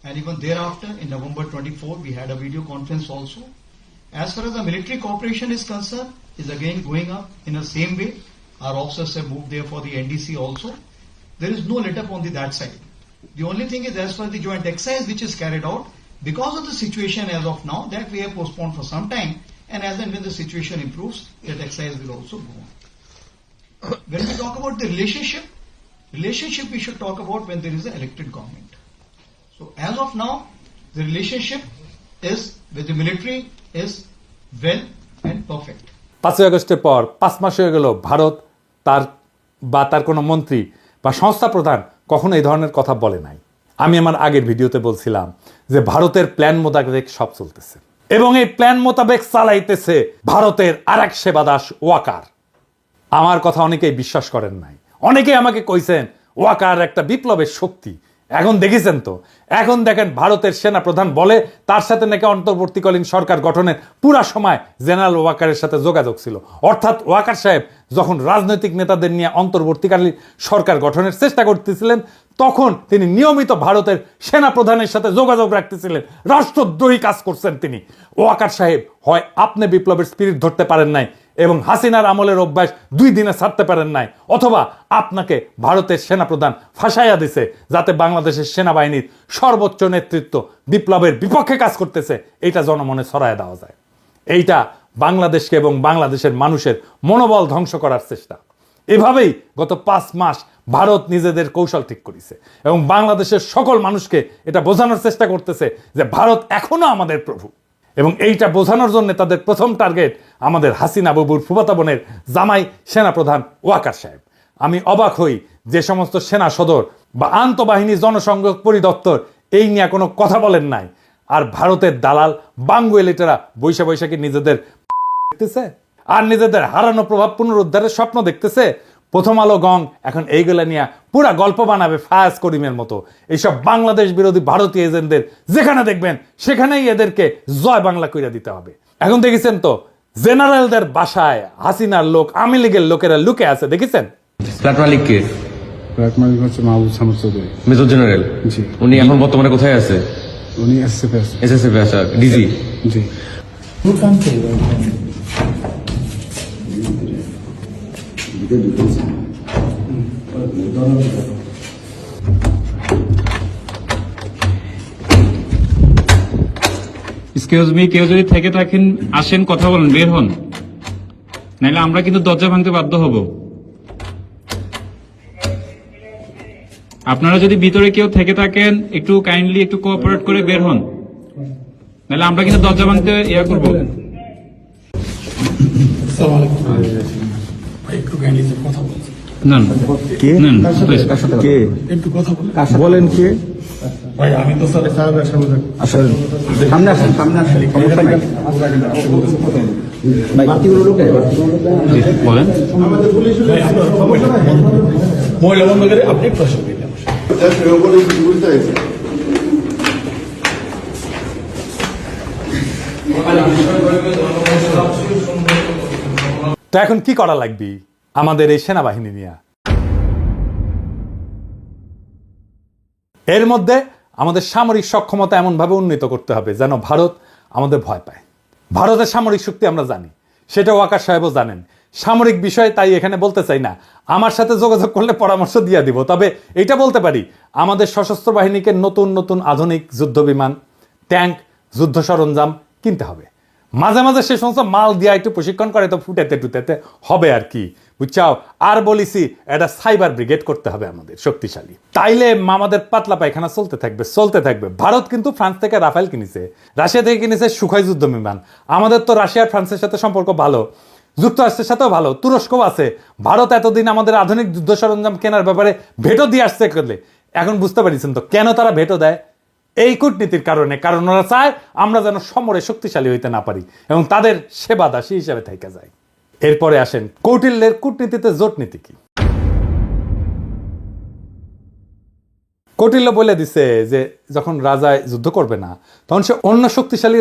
and even thereafter, in November 24, we had a video conference also. As far as the military cooperation is concerned, is again going up in the same way. Our officers have moved there for the NDC also. There is no let up on that side. The only thing is, as far as the joint exercise which is carried out, because of the situation as of now, that we have postponed for some time, and as and when the situation improves, that exercise will also go on. When we talk about the relationship we should talk about when there is an elected government. So as of now, the relationship is with the military is well and perfect. 5ই আগস্টের পর 5 মাস হয়ে গেল ভারত তার কোনো মন্ত্রী বা সংস্থা প্রধান কখনো এই ধরনের কথা বলে নাই। আমি আমার আগের ভিডিওতে বলছিলাম যে ভারতের প্ল্যান মোতাবেক সব চলতেছে, এবং এই প্ল্যান মোতাবেক চালাইতেছে ভারতের আরেক সেবাদাস ওয়াকার। আমার কথা অনেকেই বিশ্বাস করেন নাই, অনেকেই আমাকে কইছেন ওয়াকার একটা বিপ্লবের শক্তি। এখন দেখেছেন তো, এখন দেখেন ভারতের সেনা প্রধান বলে তার সাথে নাকি অন্তর্বর্তীকালীন সরকার গঠনের পুরা সময় জেনারেল ওয়াকারের সাথে যোগাযোগ ছিল। অর্থাৎ ওয়াকার সাহেব যখন রাজনৈতিক নেতাদের নিয়ে অন্তর্বর্তীকালীন সরকার গঠনের চেষ্টা করতেছিলেন, তখন তিনি নিয়মিত ভারতের সেনা প্রধানের সাথে যোগাযোগ রাখতেছিলেন। রাষ্ট্রদ্রোহী কাজ করছেন তিনি। ওয়াকার সাহেব হয় আপনি বিপ্লবের স্পিরিট ধরতে পারেন নাই এবং হাসিনার আমলের অভ্যাস 2 দিনে ছাড়তে পারেন নাই, অথবা আপনাকে ভারতের সেনাপ্রধান ফাঁসাইয়া দিছে যাতে বাংলাদেশের সেনাবাহিনীর সর্বোচ্চ নেতৃত্ব বিপ্লবের বিপক্ষে কাজ করতেছে, এইটা জনমনে ছড়ায় দেওয়া যায়। এইটা বাংলাদেশকে এবং বাংলাদেশের মানুষের মনোবল ধ্বংস করার চেষ্টা। এভাবেই গত 5 মাস ভারত নিজেদের কৌশল ঠিক করেছে এবং বাংলাদেশের সকল মানুষকে এটা বোঝানোর চেষ্টা করতেছে যে ভারত এখনো আমাদের প্রভু। এবং এইটা বোঝানোর জন্য তাদের প্রথম টার্গেট আমাদের হাসিনা বাবুর ফুফাতো বোনের জামাই সেনাপ্রধান ওয়াকার সাহেব। আমি অবাক হই যে সমস্ত সেনা সদর বা আন্তঃবাহিনী জনসংযোগ পরিদপ্তর এই নিয়ে কোনো কথা বলেন নাই, আর ভারতের দালাল বাঙ্গুয়েলিটেরা বৈশাখী নিজেদের দেখতেছে আর নিজেদের হারানো প্রভাব পুনরুদ্ধারের স্বপ্ন দেখতেছে। প্রথম আলো গং এখন এইগুলা নিয়ে পুরা গল্প বানাবে ফায়াজ করিমের মতো। এইসব বাংলাদেশ বিরোধী ভারতীয় এজেন্টদের যেখানে দেখবেন সেখানেই এদেরকে জয় বাংলা কইরা দিতে হবে। এখন দেখেছেন তো জেনারেলদের বাসায় হাসিনার লোক, আওয়ামী লীগের লোকেরা লুকে আছে, দেখেছেন? ফ্ল্যাট মালিক কে? ফ্ল্যাট মালিক হচ্ছে মাহবুব সামর চৌধুরী, মেজর জেনারেল। জি। উনি এখন বর্তমানে কোথায় আছে? উনি এসএসএফ আছে। এসএসএফ আছে, ডিজি। জি। এক্সকিউজ মি, কেউ যদি থেকে থাকেন আসেন, কথা বলেন, বের হন, নাইলে আমরা কিন্তু দরজা ভাঙতে বাধ্য হব। আপনারা যদি ভিতরে কেউ থেকে থাকেন একটু কাইন্ডলি একটু কোঅপারেট করে বের হন, নাইলে আমরা কিন্তু দরজা ভাঙতে ইয়া করব। বলেন কে? ভাই আমি তো স্যার সাহেবের সামনে আসেন, সামনে আসেন, সামনে আসেন, সমস্যা নাই। বলেন। মহিলা বন্ধ করে আপনি একটু আসেন। তো এখন কি করা লাগবে আমাদের এই সেনাবাহিনী নিয়ে? এর মধ্যে আমাদের সামরিক সক্ষমতা এমনভাবে উন্নীত করতে হবে যেন ভারত আমাদের ভয় পায়। ভারতের সামরিক শক্তি আমরা জানি, সেটা ওয়াকার সাহেবও জানেন। সামরিক বিষয় তাই এখানে বলতে চাই না, আমার সাথে যোগাযোগ করলে পরামর্শ দিয়ে দিব। তবে এটা বলতে পারি, আমাদের সশস্ত্র বাহিনীকে নতুন নতুন আধুনিক যুদ্ধ বিমান, ট্যাঙ্ক, যুদ্ধ সরঞ্জাম কিনতে হবে। মাঝে মাঝে সে সমস্ত মাল দিয়া একটু প্রশিক্ষণ করে তো ফুটেতে টুটেতে হবে আর কি, বুঝছাও। আর বলিছি এটা সাইবার ব্রিগেড করতে হবে আমাদের শক্তিশালী, তাইলে আমাদের পাতলা পায়খানা চলতে থাকবে। ভারত কিন্তু ফ্রান্স থেকে রাফেল কিনেছে, রাশিয়া থেকে কিনেছে সুখয় যুদ্ধ বিমান। আমাদের তো রাশিয়া আর ফ্রান্সের সাথে সম্পর্ক ভালো, যুক্তরাষ্ট্রের সাথেও ভালো, তুরস্কও আছে। ভারত এতদিন আমাদের আধুনিক যুদ্ধ সরঞ্জাম কেনার ব্যাপারে ভেটো দিয়ে আসছে করলে, এখন বুঝতে পারছেন তো কেন তারা ভেটো দেয়? এই কূটনীতির কারণে, কারণ ওরা চায় আমরা যেন সমরে শক্তিশালী হইতে না পারি এবং তাদের সেবা দাসী হিসেবে থেকে যায়। এরপরে আসেন কৌটিল্যের কূটনীতিতে জোট নীতি কি। কৌটিল্য বলে দিছে যে যখন রাজায় যুদ্ধ করবে না তখন সে অন্য শক্তিশালী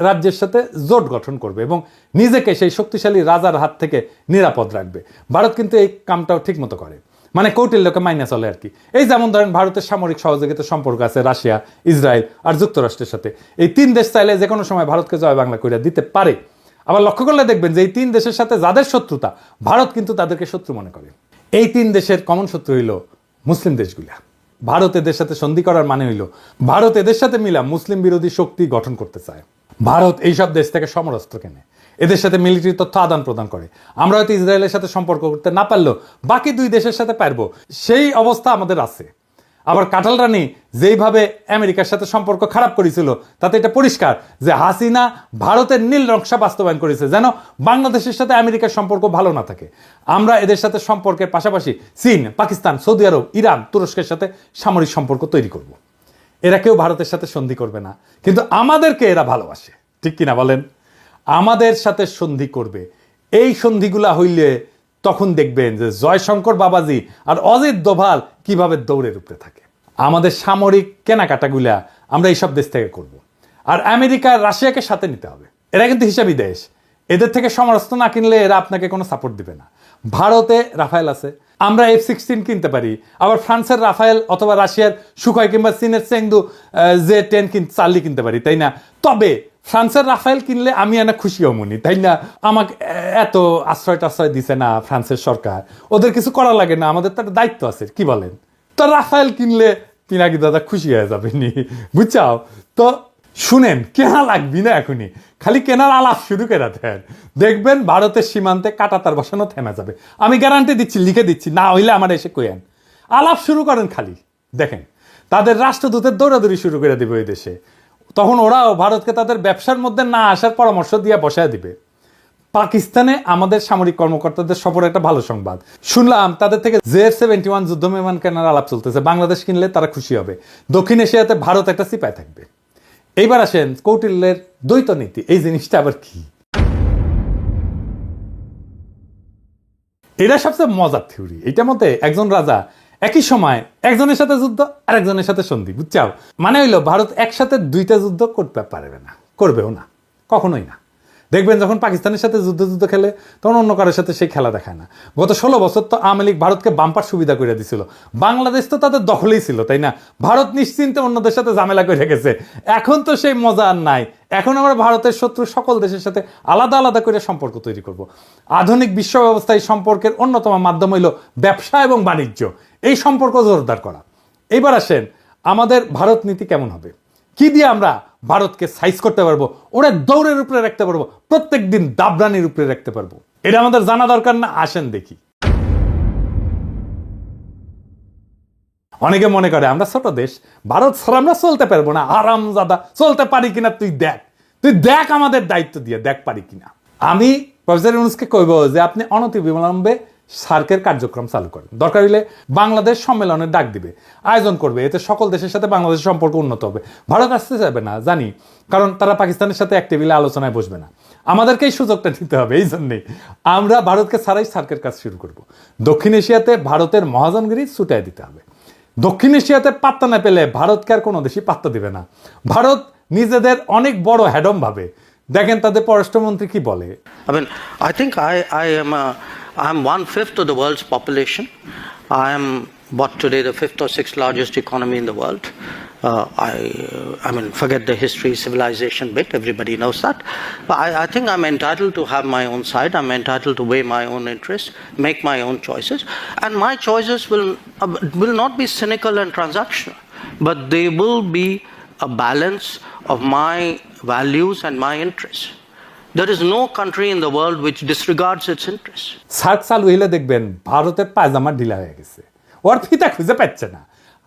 রাজ্যের সাথে জোট গঠন করবে এবং নিজেকে সেই শক্তিশালী রাজার হাত থেকে নিরাপদ রাখবে। ভারত কিন্তু এই কামটাও ঠিক মতো করে, মানে কৌটিল্যকে মাইনে চলে আর কি। এই যেমন ধরেন ভারতের সামরিক সহযোগিতার সম্পর্ক আছে রাশিয়া, ইসরায়েল আর যুক্তরাষ্ট্রের সাথে। এই তিন দেশ চাইলে যে কোনো সময় ভারতকে জয় বাংলা করে দিতে পারে। আবার লক্ষ্য করলে দেখবেন যে এই তিন দেশের সাথে যাদের শত্রুতা, ভারত কিন্তু তাদেরকে শত্রু মনে করে। এই তিন দেশের কমন শত্রু হইল মুসলিম দেশগুলা। ভারত এদের সাথে সন্ধি করার মানে হইল ভারত এদের সাথে মিলা মুসলিম বিরোধী শক্তি গঠন করতে চায়। ভারত এইসব দেশ থেকে সমরাস্ত্র কেনে, এদের সাথে মিলিটারি তথ্য আদান প্রদান করে। আমরা হয়তো ইসরায়েলের সাথে সম্পর্ক করতে না পারলেও বাকি দুই দেশের সাথে পারবো, সেই অবস্থা আমাদের আছে। আবার কাঁঠাল রানী যেইভাবে আমেরিকার সাথে সম্পর্ক খারাপ করেছিল, তাতে এটা পরিষ্কার যে হাসিনা ভারতের নীল নকশা বাস্তবায়ন করেছে যেন বাংলাদেশের সাথে আমেরিকার সম্পর্ক ভালো না থাকে। আমরা এদের সাথে সম্পর্কের পাশাপাশি চীন, পাকিস্তান, সৌদি আরব, ইরান, তুরস্কের সাথে সামরিক সম্পর্ক তৈরি করব। এরা কেউ ভারতের সাথে সন্ধি করবে না, কিন্তু আমাদেরকে এরা ভালোবাসে, ঠিক কিনা বলেন? আমাদের সাথে সন্ধি করবে। এই সন্ধিগুলা হইলে তখন দেখবেন যে জয়শঙ্কর বাবাজি আর অজিত দোভাল কিভাবে দৌড়ের উপরে থাকে। আমাদের সামরিক কেনাকাটাগুলা আমরা এইসব দেশ থেকে করব। আর আমেরিকা, রাশিয়াকে সাথে নিতে হবে। এরা কিন্তু হিসাবি দেশ, এদের থেকে সমরাস্ত্র না কিনলে এরা আপনাকে কোনো সাপোর্ট দিবে না। ভারতে রাফায়েল আছে, আমরা F-16 কিনতে পারি। আবার ফ্রান্সের রাফায়েল অথবা রাশিয়ার সুখয় কিংবা চীনের চেংদু J-10 চার্লি কিনতে পারি, তাই না? তবে ফ্রান্সের রাফায়েল কিনলে আমি এনা খুশি হমনি, তাই না? আমাকে এত আশ্রয় দিছে না ফ্রান্সের সরকার, ওদের কিছু করা লাগে না, আমাদের তো একটা দায়িত্ব আছে, কি বলেন? তো রাফায়েল কিনলে পিনাকি দাদা খুশি হয়ে যাবে নি, বুঝছাও? তো শুনেন, কেনা লাগবি না এখনই, খালি কেনার আলাপ শুরু করে দেন, দেখবেন ভারতের সীমান্তে কাঁটাতার বসানো থেমে যাবে। আমি গ্যারান্টি দিচ্ছি, লিখে দিচ্ছি, না হইলে আমার এসে কইেন। আলাপ শুরু করেন খালি, দেখেন তাদের রাষ্ট্রদূতের দৌড়াদৌড়ি শুরু করে দিবে ওই দেশে। তখন ওরাও ভারতকে তাদের ব্যবসার মধ্যে না আসার পরামর্শ দিয়ে বসায় দিবে। পাকিস্তানে আমাদের সামরিক কর্মকর্তাদের সফর একটা ভালো সংবাদ শুনলাম, তাদের থেকে J-71 যুদ্ধ বিমান কেনার আলাপ চলতেছে। বাংলাদেশ কিনলে তারা খুশি হবে। দক্ষিণ এশিয়াতে ভারত একটা সিপাই থাকবে। এইবার আসেন কৌটিল্যের দ্বৈত নীতি, এই জিনিসটা আবার কি? এটা সবচেয়ে মজার থিওরি। এটার মধ্যে একজন রাজা একই সময় একজনের সাথে যুদ্ধ আর একজনের সাথে সন্ধি, বুঝছাও? মানে হইলো ভারত একসাথে দুইটা যুদ্ধ করতে পারবে না, করবেও না, কখনোই না। দেখবেন যখন পাকিস্তানের সাথে যুদ্ধ খেলে তখন অন্য কারোর সাথে সেই খেলা দেখায় না। গত 16 বছর তো আওয়ামী লীগ ভারতকে বাম্পার সুবিধা করে দিছিল, বাংলাদেশ তো তাদের দখলেই ছিল, তাই না? ভারত নিশ্চিন্তে অন্যদের সাথে ঝামেলা করে গেছে। এখন তো সেই মজা আর নাই। এখন আমরা ভারতের শত্রু সকল দেশের সাথে আলাদা আলাদা করে সম্পর্ক তৈরি করব। আধুনিক বিশ্ব ব্যবস্থায় সম্পর্কের অন্যতম মাধ্যম হইল ব্যবসা এবং বাণিজ্য, এই সম্পর্ক জোরদার করা। এইবার আসেন আমাদের ভারত নীতি কেমন হবে, কি দিয়ে আমরা ভারতকে সাইজ করতে পারবো, ওরা দৌড়ের উপরে রাখতে পারবো, প্রত্যেক দিন দাবরানির উপরে রাখতে পারবো। এটা আমাদের জানা দরকার না? আসেন দেখি। অনেকে মনে করে আমরা ছোট দেশ, ভারত ছাড়া আমরা চলতে পারবো না। আরামজাদা, চলতে পারি কিনা তুই দেখ আমাদের দায়িত্ব দিয়ে দেখ পারি কিনা। আমি প্রফেসর ইউনূসকে কইব যে আপনি অনতিবিলম্বে সার্কের কার্যক্রম চালু করেন। দরকার হলে বাংলাদেশ সম্মেলনের ডাক দিবে, আয়োজন করবে, এতে সকল দেশের সাথে বাংলাদেশের সম্পর্ক উন্নত হবে। ভারত আসতে যাবে না জানি, কারণ তারা পাকিস্তানের সাথে এক টেবিলে আলোচনায় বসবে না। আমাদেরকেই সুযোগটা নিতে হবে। এই জন্যেই আমরা ভারতকে ছাড়াই সার্কের কাজ শুরু করব। দক্ষিণ এশিয়াতে ভারতের মহাজনগিরি ছুটাই দিতে হবে। দক্ষিণ এশিয়াতে পাত্তা না পেলে ভারতকে আর কোনো দেশই পাত্তা দিবে না। ভারত নিজেদের অনেক বড় হ্যাডম ভাবে। দেখেন তাদের পররাষ্ট্রমন্ত্রী কি বলে। I think I'm 1/5 of the world's population. I am today the 5th or 6th largest economy in the world. I mean, forget the history, civilization bit, everybody knows that. But I think I'm entitled to have my own side, I'm entitled to weigh my own interests, make my own choices. And my choices will not be cynical and transactional, but they will be a balance of my values and my interests. There is no country in the world which disregards its interests. SAARC চালু হইলে দেখবেন ভারতের পায়জামা ঢিলা হয়ে গেছে, ওর ফিতা খুঁজে পাচ্ছে না।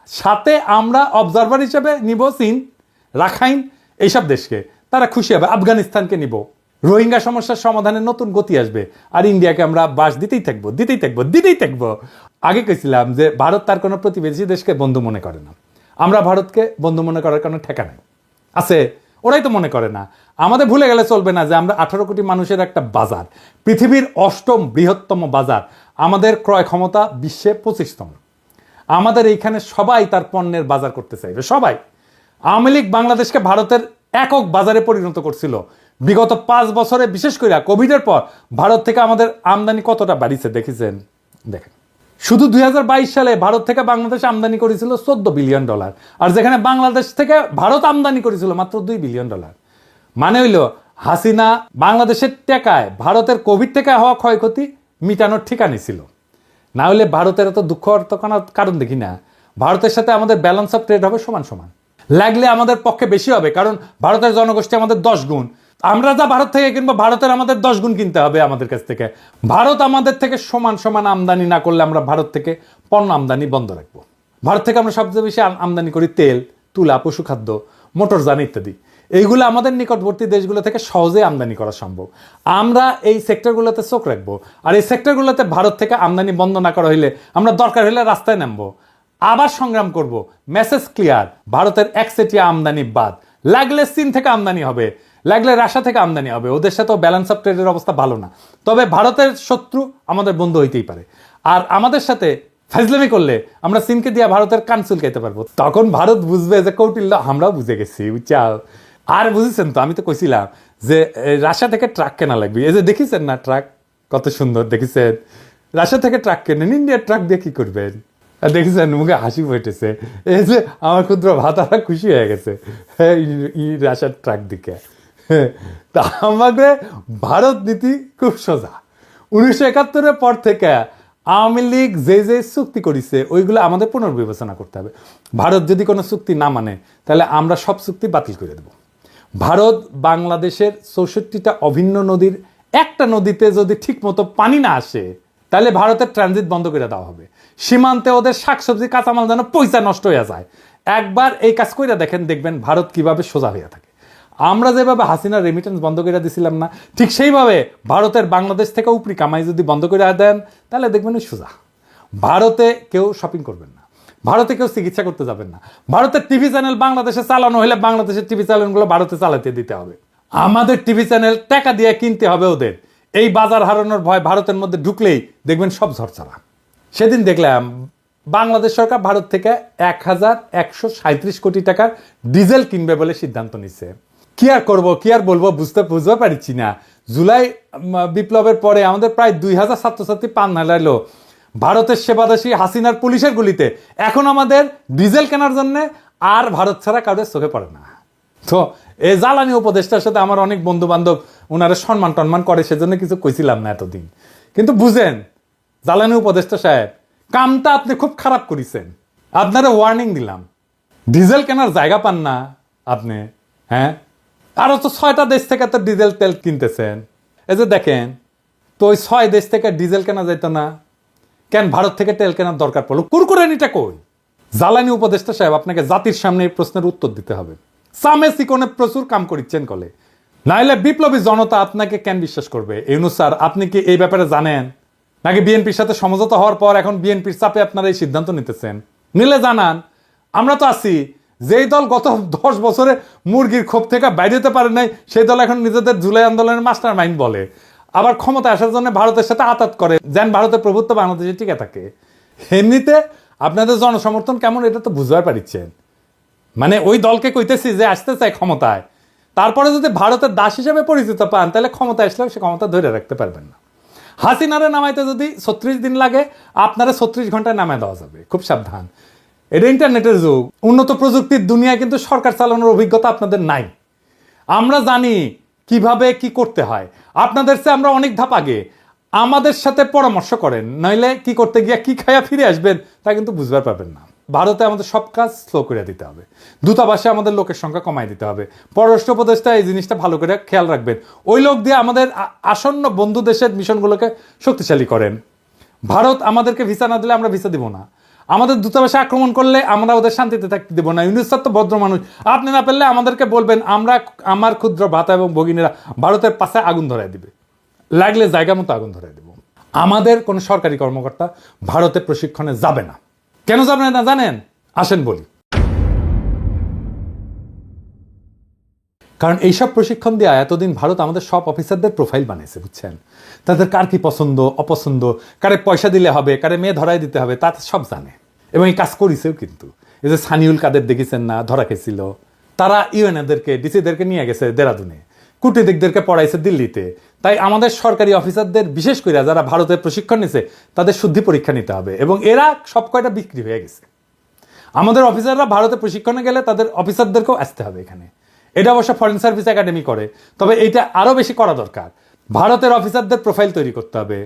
সাথে আমরা অবজারভার হিসেবে নিব চীন, রাখাইন, এইসব দেশকে, তারা খুশি হবে। আফগানিস্তানকে নিব, রোহিঙ্গা সমস্যার সমাধানে নতুন গতি আসবে। আর ইন্ডিয়াকে আমরা বাস দিতেই থাকবো। আগে কইছিলাম যে ভারত তার কোনো প্রতিবেশী দেশকে বন্ধু মনে করে না। আমরা ভারতকে বন্ধু মনে করার কোনো ঠেকা নেই আছে, ওরাই তো মনে করে না। আমাদের ভুলে গেলে চলবে না যে আমরা 18 কোটি মানুষের একটা বাজার, পৃথিবীর 8ম বৃহত্তম বাজার, আমাদের ক্রয় ক্ষমতা বিশ্বে 25তম। আমাদের এইখানে সবাই তার পণ্যের বাজার করতে চাইবে, সবাই। আওয়ামী লীগ বাংলাদেশকে ভারতের একক বাজারে পরিণত করছিল। বিগত 5 বছরে, বিশেষ করে কোভিডের পর ভারত থেকে আমাদের আমদানি কতটা বাড়িছে দেখেছেন? দেখেন, শুধু 2022 সালে ভারত থেকে বাংলাদেশ আমদানি করেছিল $14 বিলিয়ন, আর যেখানে বাংলাদেশ থেকে ভারত আমদানি করেছিল মাত্র $2 বিলিয়ন। মানে হইল হাসিনা বাংলাদেশের টাকায় ভারতের কোভিড থেকে হওয়া ক্ষয়ক্ষতি মিটানোর ঠিকানি ছিল। না হলে ভারতের এত দুঃখ কারণ দেখি না। ভারতের সাথে আমাদের ব্যালেন্স অফ ট্রেড হবে সমান সমান, লাগলে আমাদের পক্ষে বেশি হবে, কারণ ভারতের জনগোষ্ঠী আমাদের 10 গুণ। আমরা যা ভারত থেকে কিনবো, ভারতের আমাদের 10 গুণ কিনতে হবে আমাদের কাছ থেকে। ভারত আমাদের থেকে সমান সমান আমদানি না করলে আমরা ভারত থেকে পণ্য আমদানি বন্ধ রাখবো। ভারত থেকে আমরা সবচেয়ে বেশি আমদানি করি তেল, তুলা, পশুখাদ্য, মোটরযান ইত্যাদি। এইগুলো আমাদের নিকটবর্তী দেশগুলো থেকে সহজে আমদানি করা সম্ভব। আমরা এই সেক্টরগুলোতে চোখ রাখবো, আর এই সেক্টরগুলোতে ভারত থেকে আমদানি বন্ধ না করা হইলে আমরা দরকার হলে রাস্তায় নামবো, আবার সংগ্রাম করব। মেসেজ ক্লিয়ার, ভারতের একচেটিয়া আমদানি বাদ। লাগলে চীন থেকে আমদানি হবে, লাগলে রাশিয়া থেকে আমদানি হবে, ওদের সাথেও ব্যালেন্স অফ ট্রেডের অবস্থা ভালো না। তবে ভারতের শত্রু আমাদের বন্ধু হইতেই পারে, আর আমাদের সাথে ফাজলামি করলে আমরা চীনকে দিয়ে ভারতের কান চুলকাইতে পারবো। তখন ভারত বুঝবে যে কৌটিল্য আমরাও বুঝে গেছি, বুঝছাও। আর বুঝেছেন তো, আমি তো কইছিলাম যে রাশিয়া থেকে ট্রাক কেনা লাগবে। এই যে দেখেছেন না ট্রাক কত সুন্দর, দেখেছেন? রাশিয়া থেকে ট্রাক কেনেন, ইন্ডিয়ার ট্রাক দিয়ে কি করবেন? দেখেছেন, মুখে হাসি ফুটেছে। এই যে আমার ক্ষুদ্র ভাতারা খুশি হয়ে গেছে রাশিয়ার ট্রাক দিকে। তা আমাদের ভারত নীতি খুব সোজা। 1971-এর পর থেকে আওয়ামী লীগ যে যে চুক্তি করেছে ওইগুলো আমাদের পুনর্বিবেচনা করতে হবে। ভারত যদি কোনো চুক্তি না মানে, তাহলে আমরা সব চুক্তি বাতিল করে দেব। ভারত বাংলাদেশের 64টা অভিন্ন নদীর একটা নদীতে যদি ঠিক মতো পানি না আসে, তাহলে ভারতের ট্রানজিট বন্ধ করে দেওয়া হবে। সীমান্তে ওদের শাকসবজি, কাঁচামাল যেন পয়সা নষ্ট হয়ে যায়। একবার এই কাজ করে দেখবেন ভারত কিভাবে সোজা হয়ে থাকে। আমরা যেভাবে হাসিনার রেমিটেন্স বন্ধ করে দিছিলাম না, ঠিক সেইভাবে ভারতের বাংলাদেশ থেকে উপরি কামাই যদি বন্ধ করে দেন, তাহলে দেখবেন সোজা। ভারতে কেউ শপিং করবেন না, ভারতে কেউ চিকিৎসা করতে যাবেন না। ভারতের টিভি চ্যানেল বাংলাদেশে চালানো হলে বাংলাদেশের টিভি চ্যানেলগুলো ভারতে চালাতে দিতে হবে। আমাদের টিভি চ্যানেল টাকা দিয়ে কিনতে হবে ওদের। এই বাজার হারানোর ভয় ভারতের মধ্যে ঢুকলেই দেখবেন সব ঝরঝরা। সেদিন দেখলাম বাংলাদেশ সরকার ভারত থেকে 1137 কোটি টাকার ডিজেল কিনবে বলে সিদ্ধান্ত নিচ্ছে। কি আর করবো, কি আর বলবো, বুঝতে পারছি না। জুলাই বিপ্লবের পরে আমাদের প্রায় 2000 ছাত্রছাত্রী পান হারাইলো ভারতের সেবাদাসী হাসিনার পুলিশের গুলিতে। এখন আমাদের ডিজেল কেনার জন্য আর ভারত ছাড়া কারোর চোখে পড়ে না। তো এই জ্বালানি উপদেষ্টার সাথে আমার অনেক বন্ধু বান্ধব ওনারা সম্মান টন্মান করে, সেজন্য কিছু কইছিলাম না এতদিন। কিন্তু বুঝেন জ্বালানি উপদেষ্টা সাহেব, কামটা আপনি খুব খারাপ করেছেন। আপনারা ওয়ার্নিং দিলাম, ডিজেল কেনার জায়গা পান না আপনি। হ্যাঁ, আরো তো 6টা দেশ থেকে তো ডিজেল তেল কিনতেছেন। এই যে দেখেন তো, ওই 6 দেশ থেকে ডিজেল কেনা যাইতো না কেন? ভারত থেকে তেল কেনার দরকার পড়লো, কুরকুরানিটা কই? জ্বালানি উপদেষ্টা সাহেব, আপনাকে জাতির সামনে এই প্রশ্নের উত্তর দিতে হবে। সামে সিকোনে প্রচুর কাম করিচ্ছেন কলে, নাইলে বিপ্লবী জনতা আপনাকে কেন বিশ্বাস করবে? ইউনূস স্যার, আপনি কি এই ব্যাপারে জানেন? নাকি বিএনপির সাথে সমঝোতা হওয়ার পর এখন বিএনপির চাপে আপনারা এই সিদ্ধান্ত নিতেছেন? নিলে জানান, আমরা তো আছি। যেই দল গত 10 বছরে মুরগির ক্ষোভ থেকে বাইরে হতে পারে নাই, সেই দল এখন নিজেদের জুলাই আন্দোলনের মাস্টার মাইন্ড বলে, আবার ক্ষমতা আসার জন্য ভারতের সাথে আতাত করে যেন ভারতের প্রভুত্ব বাংলাদেশে টিকে থাকে। এমনিতে আপনাদের জনসমর্থন কেমন এটা তো বুঝতে পারছেন। মানে ওই দলকে কইতেছি যে আসতে চায় ক্ষমতায়, তারপরে যদি ভারতের দাস হিসেবে পরিচিত পান, তাহলে ক্ষমতা আসলেও সে ক্ষমতা ধরে রাখতে পারবেন না। হাসিনারে নামাইতে যদি 36 দিন লাগে, আপনারা 36 ঘন্টায় নামায় দেওয়া যাবে। খুব সাবধান, এটা ইন্টারনেটের যুগ, উন্নত প্রযুক্তির দুনিয়ায়, কিন্তু সরকার চালানোর অভিজ্ঞতা আপনাদের নাই। আমরা জানি কিভাবে কি করতে হয়, আপনাদের চেয়ে আমরা অনেক ধাপ আগে। আমাদের সাথে পরামর্শ করেন, নইলে কি করতে গিয়ে কি খায়া ফিরে আসবেন তা কিন্তু বুঝবার পারবেন না। ভারতে আমাদের সব কাজ স্লো করে দিতে হবে, দূতাবাসে আমাদের লোকের সংখ্যা কমাই দিতে হবে। পররাষ্ট্র উপদেষ্টা এই জিনিসটা ভালো করে খেয়াল রাখবেন, ওই লোক দিয়ে আমাদের আসন্ন বন্ধু দেশের মিশনগুলোকে শক্তিশালী করেন। ভারত আমাদেরকে ভিসা না দিলে আমরা ভিসা দিব না, আমাদের দূতাবাসে আক্রমণ করলে আমরা ওদের শান্তিতে থাকতে দেবো না। ইউনুস স্যার তো ভদ্র মানুষ, আপনি না পেলে আমাদেরকে বলবেন, আমার ক্ষুদ্র ভ্রাতা এবং ভগিনীরা ভারতের পাশে আগুন ধরায় দিবে, লাগলে জায়গা মতো আগুন ধরায় দেব। আমাদের কোনো সরকারি কর্মকর্তা ভারতে প্রশিক্ষণে যাবে না। কেন যাবে না জানেন? আসেন বলি। কারণ এইসব প্রশিক্ষণ দিয়ে এতদিন ভারত আমাদের সব অফিসারদের প্রোফাইল বানিয়েছে, বুঝছেন? তাদের কার কি পছন্দ অপছন্দ, কারে পয়সা দিলে হবে, কারে মেয়ে ধরাই দিতে হবে, তা সব জানে এবং এই কাজ করেছেও। কিন্তু এই যে সানিউল কাদের দেখেছেন না, ধরা খেয়েছিল, তারা ইউএনএদেরকে ডিসিদেরকে নিয়ে গেছে দেরাদুনে, কূটনীতিকদেরকে পড়াইছে দিল্লিতে। তাই আমাদের সরকারি অফিসারদের বিশেষ করে যারা ভারতের প্রশিক্ষণ নিছে তাদের শুদ্ধি পরীক্ষা নিতে হবে, এবং এরা সব কয়টা বিক্রি হয়ে গেছে। আমাদের অফিসাররা ভারতে প্রশিক্ষণে গেলে তাদের অফিসারদেরকেও আসতে হবে এখানে। এটা অবশ্য ফরেন সার্ভিস একাডেমি করে, তবে এইটা আরও বেশি করা দরকার। ভারতের অফিসারদের প্রোফাইল তৈরি করতে হবে,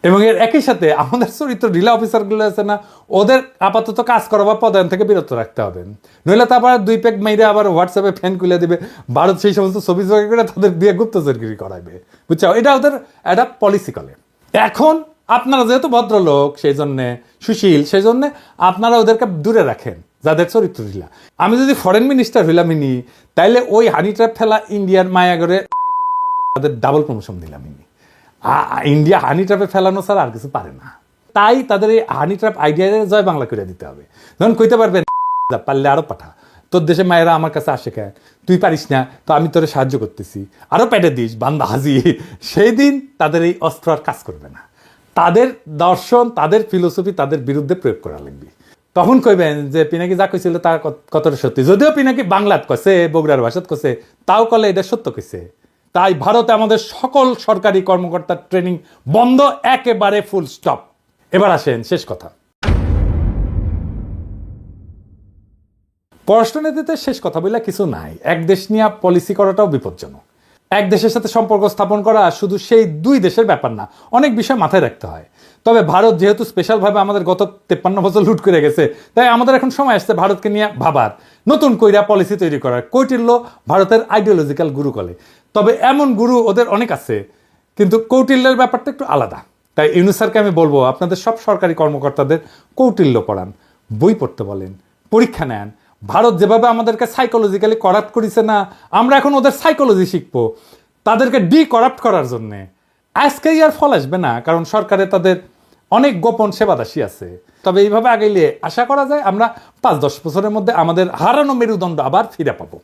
এবং এর একই সাথে আমাদের চরিত্র ঢিলা অফিসারগুলো আছে না, ওদের আপাতত কাজ করা বা পদায়ন থেকে বিরত রাখতে হবে। নইলে তারপর 2 পেগ মেরে আবার হোয়াটসঅ্যাপে ফ্যান খুলে দিবে, ভারত সেই সমস্ত ছবি জোগাড় করে তাদের দিয়ে গুপ্তচরগিরি করাইবে, বুঝছো? এটা ওদের একটা পলিসি করে। এখন আপনারা যেহেতু ভদ্রলোক, সেই জন্যে সুশীল, সেই জন্যে আপনারা ওদেরকে দূরে রাখেন যাদের চরিত্র ঢিলা। আমি যদি ফরেন মিনিস্টার হইলাম ইনি, তাইলে ওই হানি ট্র্যাপ ফেলা ইন্ডিয়ার মায়াগরে তাদের ডাবল প্রমোশন দিলাম ইনি। ইন্ডিয়া হানি ট্র্যাপে ফেলানো ছাড়া আর কিছু পারে না। তাই তাদের এই হানি ট্র্যাপ আইডিয়া জয় বাংলা করে দিতে হবে। যখন কইতে পারবেন পারলে আরো পাঠা, তোর দেশে মায়েরা আমার কাছে আসে কেন, তুই পারিস না তো আমি তোরে সাহায্য করতেছি, আরো পেটে দিস বান্দা হাজি, সেই দিন তাদের এই অস্ত্র আর কাজ করবে না। তাদের দর্শন, তাদের ফিলোসফি তাদের বিরুদ্ধে প্রয়োগ করা লাগবে। তখন কইবেন যে পিনাকি যা কইছিল তা কতটা সত্যি, যদিও পিনাকি বাংলাত কছে, বগুড়ার ভাষাত কছে, তাও কলে এটা সত্য কইছে। তাই ভারতে আমাদের সকল সরকারি কর্মকর্তার ট্রেনিং বন্ধ, একেবারে ফুল স্টপ। এবার আসেন শেষ কথা। পররাষ্ট্রনীতিতে শেষ কথা বলে কিছু নাই। এক দেশ নিয়ে পলিসি করাটাও বিপজ্জনক। এক দেশের সাথে সম্পর্ক স্থাপন করা শুধু সেই 2 দেশের ব্যাপার না, অনেক বিষয় মাথায় রাখতে হয়। তবে ভারত যেহেতু স্পেশালভাবে আমাদের গত 53 বছর লুট করে গেছে, তাই আমাদের এখন সময় আসছে ভারতকে নিয়ে ভাবার, নতুন কইরা পলিসি তৈরি করার। কৌটিল্য ভারতের আইডিওলজিক্যাল গুরু বলে, তবে এমন গুরু ওদের অনেক আছে, কিন্তু কৌটিল্যের ব্যাপারটা একটু আলাদা। তাই ইউনুস স্যারকে আমি বলবো, আপনাদের সব সরকারি কর্মকর্তাদের কৌটিল্য পড়ান, বই পড়তে বলেন, পরীক্ষা নেন। ভারত যেভাবে আমাদেরকে সাইকোলজিক্যালি করাপ্ট করেছে না, আমরা এখন ওদের সাইকোলজি শিখবো তাদেরকে করাপ্ট করার জন্যে। আজকেই আর ফল আসবে না, কারণ সরকারে তাদের অনেক গোপন সেবাদাসী আছে। তবে এইভাবে আগাইলে আশা করা যায় আমরা 5-10 বছরের মধ্যে আমাদের হারানো মেরুদণ্ড আবার ফিরে পাবো।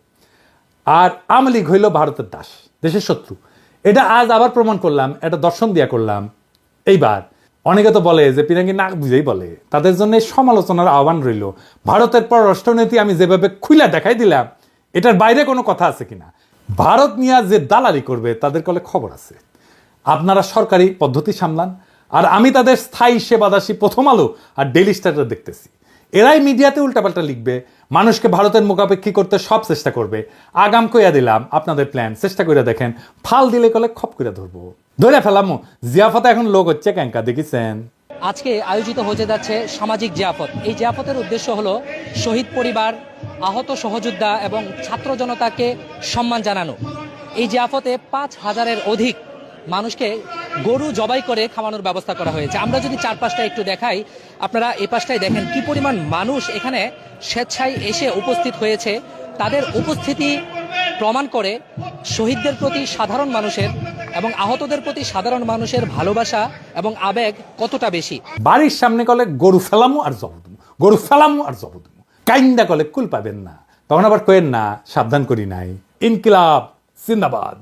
আর আওয়ামী লীগ হইল ভারতের দাস, দেশের শত্রু। এটা আজ আবার প্রমাণ করলাম, এটা দর্শন দিয়া করলাম। এইবার অনেকে তো বলে যে পিনাকি না বুঝেই বলে, তাদের জন্য সমালোচনার আহ্বান রইল। ভারতের পররাষ্ট্রনীতি আমি যেভাবে খুইলা দেখাই দিলাম, এটার বাইরে কোনো কথা আছে কিনা। ভারত নিয়ে যে দালালি করবে তাদের কলে খবর আছে। আপনারা সরকারি পদ্ধতি সামলান, আর আমি তাদের স্থায়ী সেবাদাসী প্রথম আলো আর ডেইলি স্টার দেখতেছি। এরাই মিডিয়াতে উল্টাপাল্টা লিখবে, মানুষকে ভারতের মুখাপেক্ষী করতে সব চেষ্টা করবে। আগাম কইয়া দিলাম আপনাদের প্ল্যান, চেষ্টা করে দেখেন, ফাল দিলে কলে খপ করে ধরবো, ধরে ফেলামো। জিয়াফতে এখন লোক হচ্ছে ক্যাঙ্কা, দেখেছেন? আজকে আয়োজিত হতে যাচ্ছে সামাজিক জিয়াফত। এই জিয়াফতের উদ্দেশ্য হলো শহীদ পরিবার, আহত সহযোদ্ধা এবং ছাত্র জনতাকে সম্মান জানানো। এই জিয়াফতে 5000-এর অধিক মানুষকে গরু জবাই করে খাওয়ানোর ব্যবস্থা করা হয়েছে। আমরা যদি চারপাশটা একটু দেখাই, আপনারা এই পাশটায় দেখেন কি পরিমাণ মানুষ এখানে স্বেচ্ছায় এসে উপস্থিত হয়েছে। তাদের উপস্থিতি প্রমাণ করে শহীদদের প্রতি সাধারণ মানুষের এবং আহতদের প্রতি সাধারণ মানুষের ভালোবাসা এবং আবেগ কতটা বেশি। বাড়ির সামনে কলে গরু ফেলামু আর জবদমু, গরু ফেলামু আর জবদমু, কাইন্দা কলে কুল পাবেন না। তখন আবার কয়েন না সাবধান করি নাই। ইনকিলাব জিন্দাবাদ।